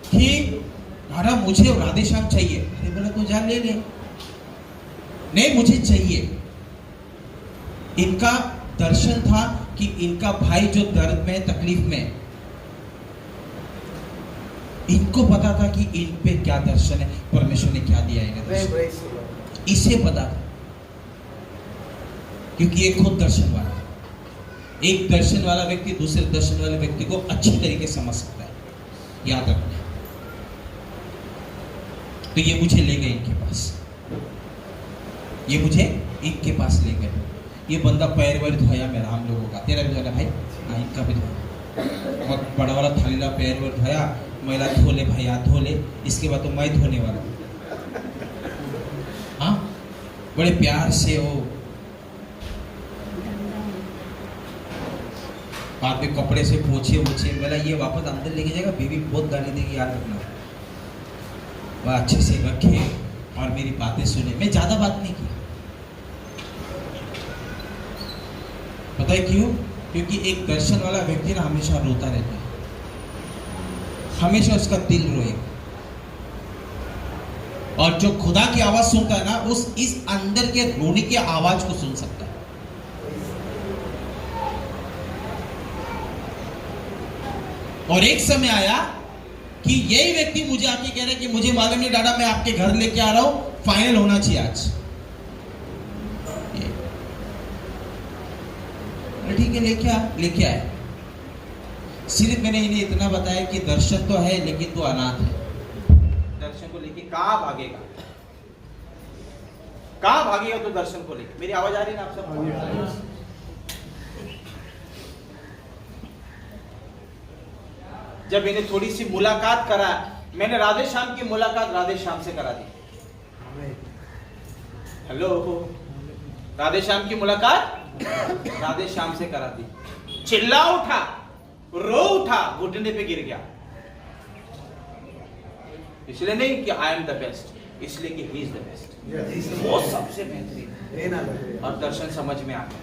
कि दादा मुझे राधे श्याम चाहिए, अरे बोला तो जा ले ले। नहीं मुझे चाहिए। इनका दर्शन था कि इनका भाई जो दर्द में, तकलीफ में, इनको पता था कि इन पे क्या दर्शन है, परमेश्वर ने क्या दिया इन्हें, इसे पता था, क्योंकि ये खुद दर्शन वाला है। एक दर्शन वाला व्यक्ति दूसरे दर्शन वाले व्यक्ति को अच्छी तरीके से समझ सकता है, याद रखना। तो ये मुझे ले गए इनके पास, ये मुझे इनके पास ले गए। ये बंदा पैर वैर धोया मेरा, हम लोगों का, तेरा भी धोया भाई, हाँ इनका भी धोया, और बड़ा वाला थालीला पैर वैर धोया, मैला धो ले भाई, हाथ धो ले। इसके बाद तो मैं धोने वाला, हाँ बड़े प्यार से हो, हाथ में कपड़े से पोछे वोछे। बोला ये वापस अंदर लेके जाएगा, बीवी बहुत गाली देगी, याद रखना। वह अच्छे से रखे और मेरी बातें सुने। मैं ज्यादा बात नहीं की, पता है क्यों? क्योंकि एक दर्शन वाला व्यक्ति ना हमेशा रोता रहता है, हमेशा उसका दिल रोएगा। और जो खुदा की आवाज सुनता है ना, उस इस अंदर के रोने की आवाज को सुन सकता है। और एक समय आया कि यही व्यक्ति मुझे आके कह रहा है कि मुझे मालूम नहीं डाडा, मैं आपके घर लेके आ रहा हूं, फाइनल होना चाहिए आज। ठीक है, लेके आए। सिर्फ मैंने इन्हें इतना बताया कि दर्शन तो है लेकिन तू अनाथ है। दर्शन को लेके कहां भागेगा, कहां भागेगा तो दर्शन को लेके। मेरी आवाज आ रही है ना आप सब? जब इन्हें थोड़ी सी मुलाकात करा, मैंने राधे श्याम की मुलाकात राधे श्याम से करा दी। हेलो, राधे श्याम की मुलाकात राधे श्याम से करा दी। चिल्ला उठा, रो उठा, घुटने पे गिर गया। इसलिए नहीं कि आई एम द बेस्ट, इसलिए कि ही इज द बेस्ट, वो सबसे बेहतरीन। और दर्शन समझ में आ गया।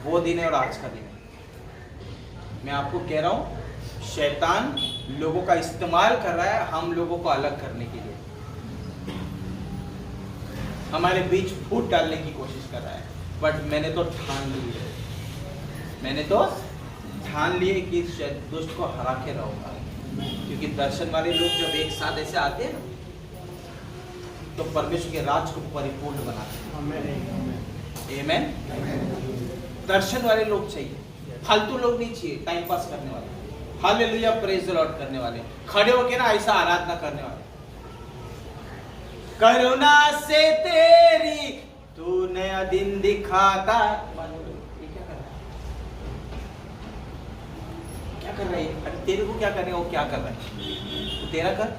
वो दिन है और आज का दिन है। मैं आपको कह रहा हूं, शैतान लोगों का इस्तेमाल कर रहा है हम लोगों को अलग करने के लिए, हमारे बीच फूट डालने की कोशिश कर रहा है। बट मैंने तो ठान ली है, मैंने तो ठान लिए कि शायद दुष्ट को हरा के रहूंगा, क्योंकि दर्शन वाले लोग जब एक साथ ऐसे आते हैं ना, तो परमेश्वर के राज को परिपूर्ण बनाते हैं। आमेन। दर्शन वाले लोग चाहिए, फालतू लोग नहीं चाहिए, टाइम पास करने वाले, हालेलुया प्रेज द लॉर्ड करने वाले, खड़े होके ना ऐसा आराधना करने वाले। करुणा से तेरी तू नया दिन दिखाता। ये क्या कर रहा है? अरे तेरे को क्या करने, वो क्या कर रहा है, तो तेरा कर।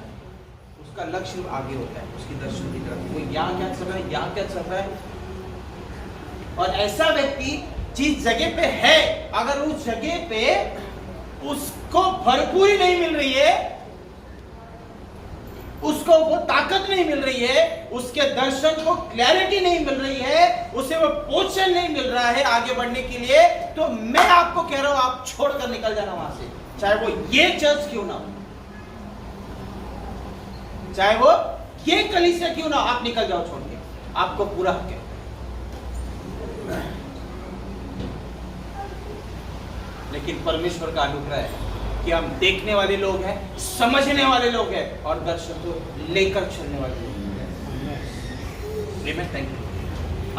उसका लक्ष्य आगे होता है, उसकी दर्शन की तरफ। वो यहाँ क्या चल रहा है, यहाँ क्या चल रहा है। और ऐसा व्यक्ति जिस जगह पे है, अगर उस जगह पे उसको भरपूरी नहीं मिल रही है, उसको वो ताकत नहीं मिल रही है, उसके दर्शन को क्लैरिटी नहीं मिल रही है, उसे वो पोषण नहीं मिल रहा है आगे बढ़ने के लिए, तो मैं आपको कह रहा हूं आप छोड़कर निकल जाना वहां से, चाहे वो ये चर्च क्यों ना हो, चाहे वो ये कलीसिया क्यों ना, आप निकल जाओ छोड़ के, आपको पूरा हक है। लेकिन परमेश्वर का अनुग्रह है कि हम देखने वाले लोग हैं, समझने वाले लोग हैं, और दर्शन को लेकर चलने वाले लोग हैं। Thank you.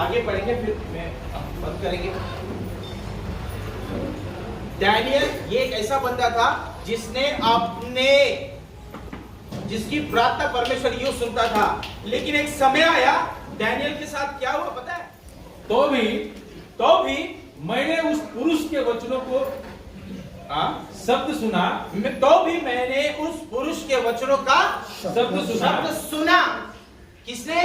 आगे बढ़ेंगे, फिर मैं बंद करेंगे। डैनियल ये एक ऐसा बंदा था जिसकी प्रार्थना परमेश्वर यूं सुनता था, लेकिन एक समय आया डैनियल के साथ क्या हुआ पता है? तो भी मैंने उस पुरुष के वचनों को शब्द सुना, तो भी मैंने उस पुरुष के वचनों का शब्द सुना। किसने?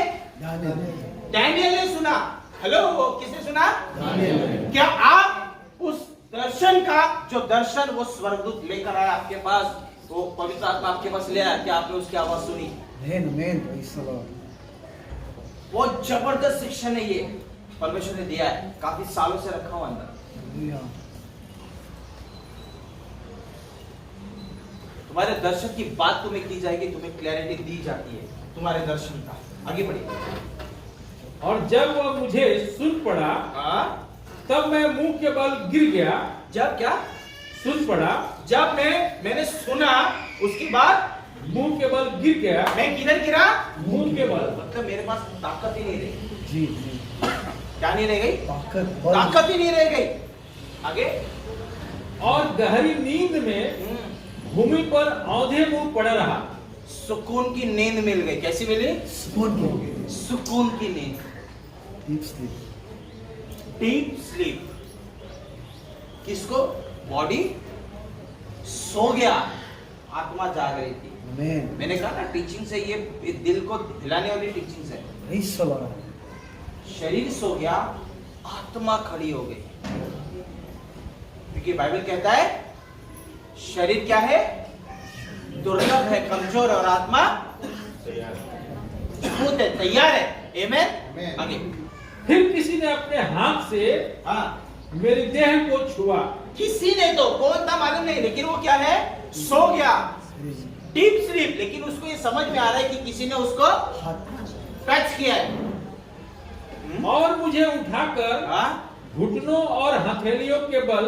डैनियल ने सुना। हेलो, किसने सुना? क्या आप उस दर्शन का, जो दर्शन वो स्वर्गदूत लेकर आया आपके पास, वो पवित्र आत्मा आपके पास ले आया, क्या आपने उसकी आवाज सुनी? वो जबरदस्त शिक्षण है, ये परमेश्वर ने दिया है, काफी सालों से रखा हुआ अंदर। तुम्हारे दर्शन की बात तुम्हें की जाएगी, तुम्हें क्लैरिटी दी जाती है तुम्हारे दर्शन का। आगे बढ़िए। और जब वह मुझे सुन पड़ा, तब मैं मुंह के बल गिर गया। जब क्या सुन पड़ा? जब मैंने सुना, उसके बाद मुंह के बल गिर गया। मैं किधर गिरा? मुंह के बल। मतलब मेरे पास ताकत ही नहीं रही। जी क्या नहीं रह गई? ताकत ही नहीं रह गई। आगे। और गहरी नींद में भूमि पर औंधे मुंह पड़ा रहा। सुकून की नींद मिल गई। कैसी मिली? सुकून की नींद, डीप स्लीप। किसको? बॉडी सो गया, आत्मा जाग रही थी। मैंने कहा ना, टीचिंग से ये दिल को हिलाने वाली टीचिंग है। शरीर सो गया, आत्मा खड़ी हो गई, क्योंकि बाइबल कहता है शरीर क्या है? दुर्लभ है, कमजोर, और आत्मा मजबूत है, तैयार है। आमेन। आगे। फिर किसी ने अपने हाथ से मेरी देह को छुआ। किसी ने, तो कौन था मालूम नहीं, लेकिन वो क्या है? सो गया, डीप स्लीप। लेकिन उसको ये समझ में आ रहा है कि किसी ने उसको टच किया है, और मुझे उठाकर घुटनों और हथेलियों के बल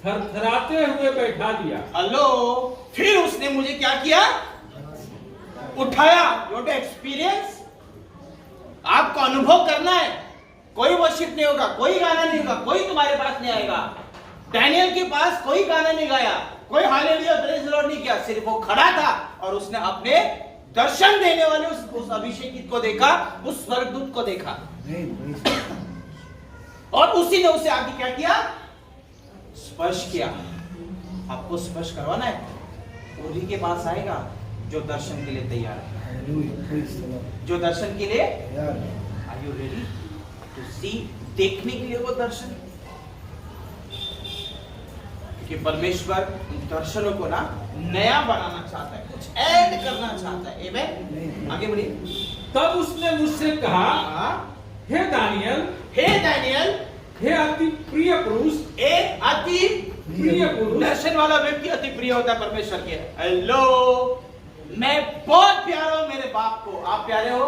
थरथराते हुए बैठा दिया। हेलो, फिर उसने मुझे क्या किया? उठाया। You want to experience? आपको अनुभव करना है। कोई वर्शिप नहीं होगा, कोई गाना नहीं होगा, कोई तुम्हारे पास नहीं आएगा। डैनियल के पास कोई गाना नहीं गाया, कोई हालेलुया प्रेज द लॉर्ड नहीं किया, सिर्फ वो खड़ा था और उसने अपने दर्शन देने वाले उस अभिषेकित को देखा, उस स्वर्गदूत को देखा, और उसी ने उसे आगे क्या किया? स्पर्श किया। आपको स्पर्श करवाना है, उन्हीं के पास आएगा जो दर्शन के लिए तैयार है। जो दर्शन के लिए, आर यू रेडी टू सी? देखने के लिए वो दर्शन, क्योंकि परमेश्वर इन दर्शनों को ना नया बनाना चाहता है, कुछ ऐड करना चाहता है। आमेन। आगे बढ़िए। तब उसने मुझसे कहा, हे दानियल, हे अति प्रिय पुरुष, अति प्रिय पुरुष। दर्शन वाला व्यक्ति अति प्रिय होता है परमेश्वर के। हेलो, मैं बहुत प्यारा हूं मेरे बाप को। आप प्यारे हो?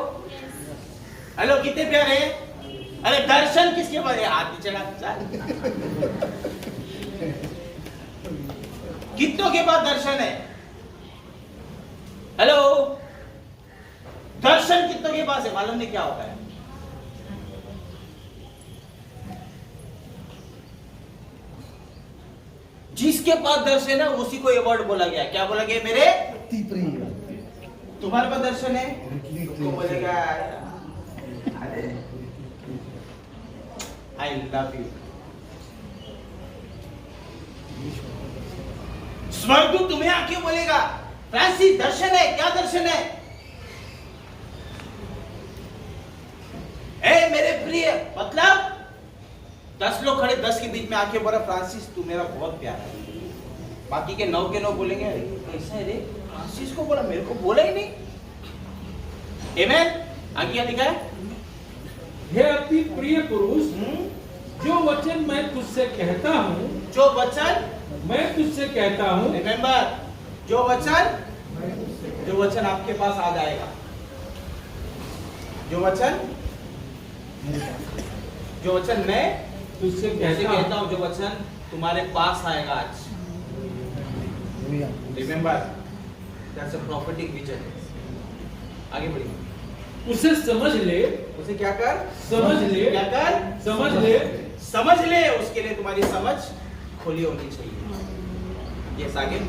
हेलो, कितने प्यारे? अरे दर्शन किसके बारे? हाथ नीचे कितनों के पास दर्शन है? हेलो, दर्शन कितनों के पास है? मालूम नहीं क्या होता है? जिसके पास दर्शन है उसी को अवार्ड बोला गया। क्या बोला गया? मेरे तुम्हारे पास दर्शन है तो बोलेगा अरे आई लव यू। स्वर्गदूत तुम्हें आके बोलेगा फ्रांसिस दर्शन है। क्या दर्शन है? ए मेरे प्रिय, मतलब 10 लोग खड़े, 10 के बीच में आके बोला फ्रांसिस तू मेरा बहुत प्यारा है। बाकी के 9 के 9 बोलेंगे अरे कैसा है रे, फ्रांसिस को बोला, मेरे को बोला ही नहीं। आमेन। आगे क्या लिखा है? हे अति प्रिय पुरुष, जो वचन मैं तुझसे कहता हूँ, जो वचन मैं तुझसे कहता हूँ, रिमेंबर, जो वचन आपके पास आ जाएगा, जो वचन मैं तुझसे कैसे कहता कहता हूँ, हूँ, जो वचन तुम्हारे पास आएगा आज। Remember, that's a prophetic vision. आगे बढ़िए। उसे समझ ले, उसे क्या कर? समझ ले, क्या कर? समझ ले, समझ ले। उसके लिए तुम्हारी समझ खुली होनी चाहिए। यस, आगे।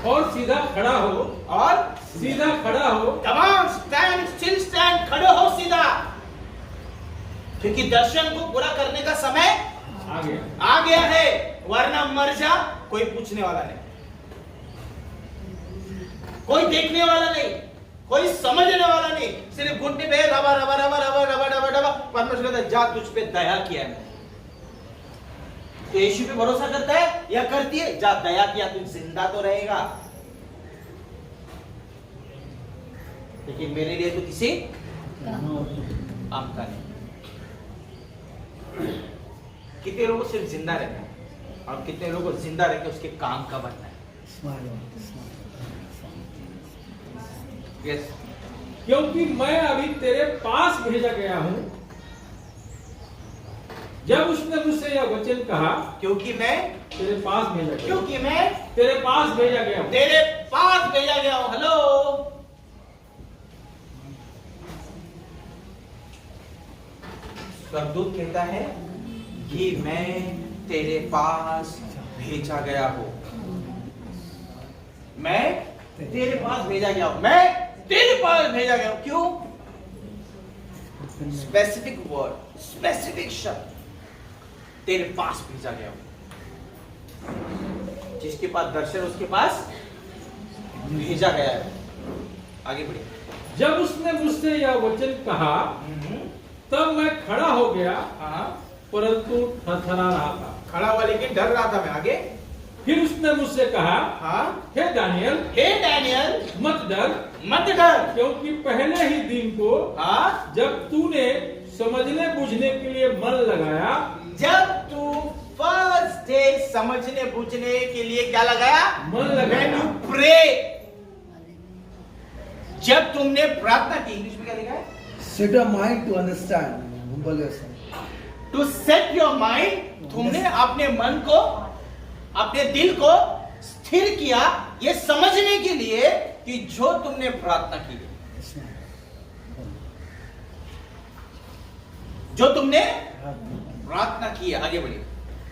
और सीधा खड़ा हो, और सीधा खड़ा हो, come on, stand still, stand, खड़े हो सीधा, क्योंकि दर्शन को पूरा करने का समय आ गया है, वरना मर जा। कोई पूछने वाला नहीं, कोई देखने वाला नहीं, कोई समझने वाला नहीं, सिर्फ घुटने पे रबा रबा रबा रबा रबा रबा रबा। परमेश्वर कहता है जा, तुझ पे दया किया है। तो यीशु पे भरोसा करता है या करती है? जा, दया किया, तू जिंदा तो रहेगा, लेकिन मेरे लिए तो किसी काम का नहीं। कितने लोगों को सिर्फ जिंदा रहना है और कितने लोगों को जिंदा रहकर उसके काम का बनना है। यस, क्योंकि मैं अभी तेरे पास भेजा गया हूँ। जब उसने मुझसे यह वचन कहा, क्योंकि मैं तेरे पास भेजा गया, क्योंकि मैं तेरे पास भेजा गया हूँ, तेरे पास भेजा गया हूं। हेलो, स्वर्गदूत कहता है कि मैं तेरे पास भेजा गया हूं, मैं तेरे पास भेजा गया हूं, मैं तेरे पास भेजा गया हूं। क्यों? स्पेसिफिक वर्ड, स्पेसिफिक शब्द, तेरे पास भेजा गया हूं। जिसके पास दर्शन उसके पास भेजा गया है। आगे बढ़िए। जब उसने मुझसे यह वचन कहा, तब मैं खड़ा हो गया, हाँ, परंतु थरथरा रहा था। खड़ा हुआ लेकिन डर रहा था मैं। आगे। फिर उसने मुझसे कहा, हाँ, हे दानियल, मत डर, मत डर, क्योंकि पहले ही दिन को, हाँ, जब तूने समझने बूझने के लिए मन लगाया, जब तू फर्स्ट डे समझने बूझने के लिए क्या लगाया? मन लगाया। When you pray, जब तुमने प्रार्थना की। इंग्लिश में क्या लिखा है? Set your mind to understand. Humble yourself. To set your mind, तुमने अपने मन को, अपने दिल को स्थिर किया ये समझने के लिए कि जो तुमने प्रार्थना की, जो तुमने प्रार्थना की है। आगे बढ़िए।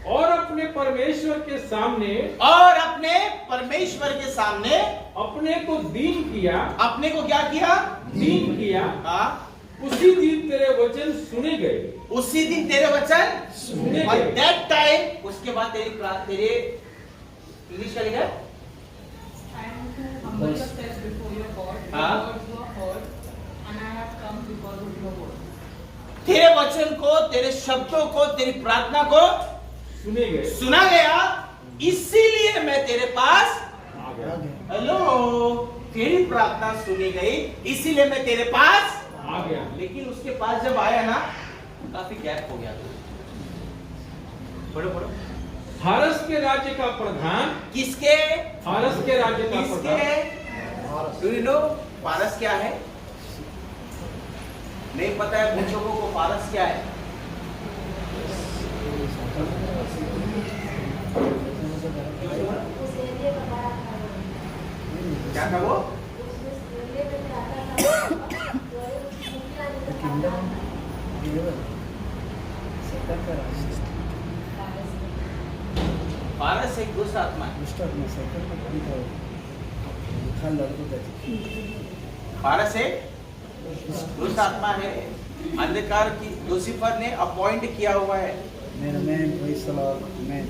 और अपने परमेश्वर के सामने, और अपने परमेश्वर के सामने अपने को दीन किया, अपने को क्या किया? दीन किया। हाँ, उसी दिन तेरे वचन सुने गए, उसी दिन तेरे वचन सुने और गए। दैट टाइम, उसके बाद तेरे इंग्लिश का लिखा है? And to humble yourself before your God, your हाँ। words were heard, and I have come because of your word. तेरे वचन को, तेरे शब्दों को, तेरी प्रार्थना को सुने गए, सुना गया, इसीलिए मैं तेरे पास आ गया, हेलो, तेरी प्रार्थना सुनी गई, इसीलिए मैं तेरे पास आ गया। लेकिन उसके पास जब आया ना, काफी गैप हो गया। पढ़ो पढ़ो। फारस के राज्य का प्रधान, किसके? फारस के राज्य का किसके? प्रधान, डू यू नो पारस क्या है? नहीं पता है? पूछो को पारस क्या है? उसे ये पता था वो? किंगडम सेकंड का राष्ट्र पारस एक दुष्ट आत्मा है। दुष्ट आत्मा सेकंड में कौन था? खान लड़को था। पारस एक दुष्ट आत्मा है, अंधकार की लूसीफर ने अपॉइंट किया हुआ है। मैन वही सलाह मैन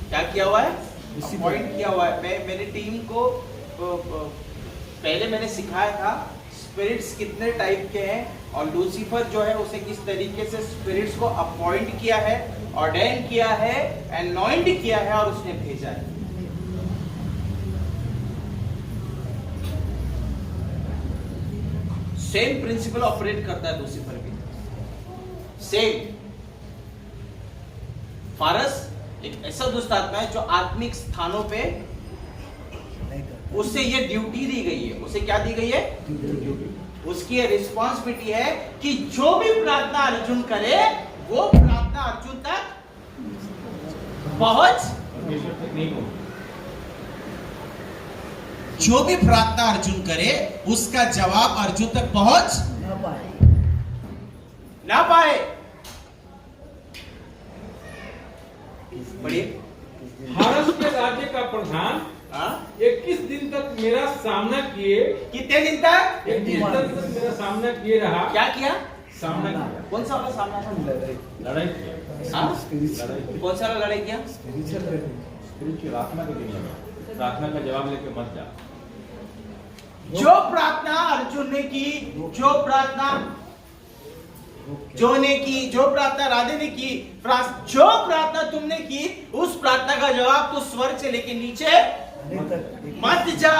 क्या किया हुआ है? लूसीफर। अपॉइंट किया हुआ है। मैं मेरी टीम को पहले मैंने सिखाया था स्पिरिट्स कितने टाइप के हैं, और लूसीफर जो है उसे किस तरीके से स्पिरिट्स को अपॉइंट किया है, ऑर्डेन किया है, एनॉइंट किया है और उसने भेजा है। सेम प्रिंसिपल ऑपरेट करता है लूसीफर भी, सेम। फारस एक ऐसा दुष्ट आत्मा है जो आत्मिक स्थानों पे नहीं था। उससे ये ड्यूटी दी गई है। उसे क्या दी गई है? उसकी ये रिस्पॉन्सिबिलिटी है कि जो भी प्रार्थना अर्जुन करे वो प्रार्थना अर्जुन तक पहुंच, जो भी प्रार्थना अर्जुन करे उसका जवाब अर्जुन तक पहुंच ना पाए। पढ़िए। फारस के राज्य का प्रधान 21 दिन तक मेरा सामना किए। कितने दिन तक? 21 दिन तक मेरा सामना किए रहा। क्या किया? सामना किया, कौन सा वाला सामना था? लड़ाई किया। हाँ? स्पिरिचुअल कौन सा वाला लड़ाई किया? प्रार्थना के दिन प्रार्थना का जवाब लेके मत जा। जो प्रार्थना अर्जुन ने की, जो प्रार्थना जो ने की, जो प्रार्थना राधे ने की, जो प्रार्थना तुमने की, उस प्रार्थना का जवाब तो स्वर्ग से लेके नीचे मत जा।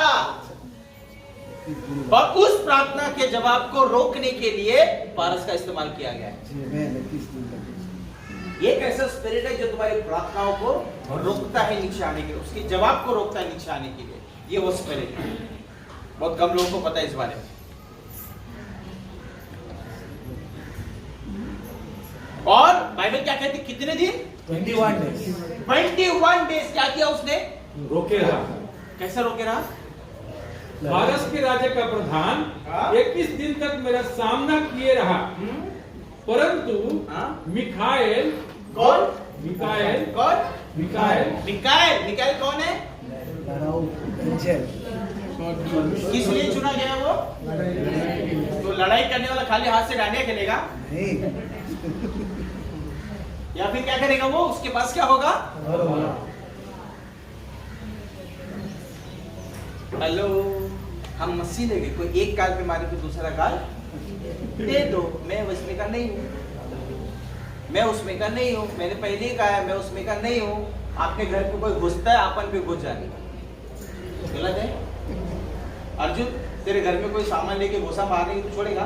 और उस प्रार्थना के जवाब को रोकने के लिए पारस का इस्तेमाल किया गया है। ये एक ऐसा स्पिरिट है जो तुम्हारी प्रार्थनाओं को रोकता है नीचे आने के लिए, उसके जवाब को रोकता है नीचे आने के लिए। ये वो स्पिरिट है। बहुत कम लोगों को पता है इस बारे में। और बाइबल क्या कहती? कितने दिन? 21 डेज 21 डेज। क्या किया उसने? रोके रहा। कैसे रोके रहा? फारस के राज्य का प्रधान 21 दिन तक मेरा सामना किए रहा, परंतु मिखाएल कौन? मिकाएल कौन? Mikael Mikael. मिकाएल कौन है? किस लिए चुना गया वो? तो लड़ाई करने वाला खाली हाथ से डांडिया खेलेगा या फिर क्या करेगा वो? उसके पास क्या होगा? हेलो, हम मस्सी लेंगे। कोई एक गाल पे मारे तो दूसरा गाल दे दो। मैं उसमें का नहीं हूँ, मैं उसमें का नहीं हूँ। मैंने पहले ही कहा है मैं उसमें का नहीं हूँ। आपके घर पे कोई घुसता है, अपन पे घुस जाने गलत है। अर्जुन, तेरे घर में कोई सामान लेके घुसा मारने की तो छोड़ेगा?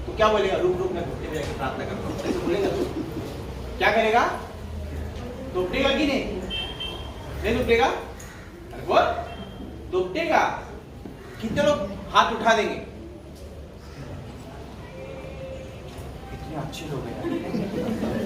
तो क्या बोलेगा? रुक रुक, मैं घुटने पे जाके प्रार्थना करता हूँ, ऐसे बोलेगा तू? क्या करेगा? दुपटेगा कि नहीं? नहीं दुपटेगा? अरे बोल, दुपटेगा। कितने लोग हाथ उठा देंगे? कितने अच्छे लोग हैं।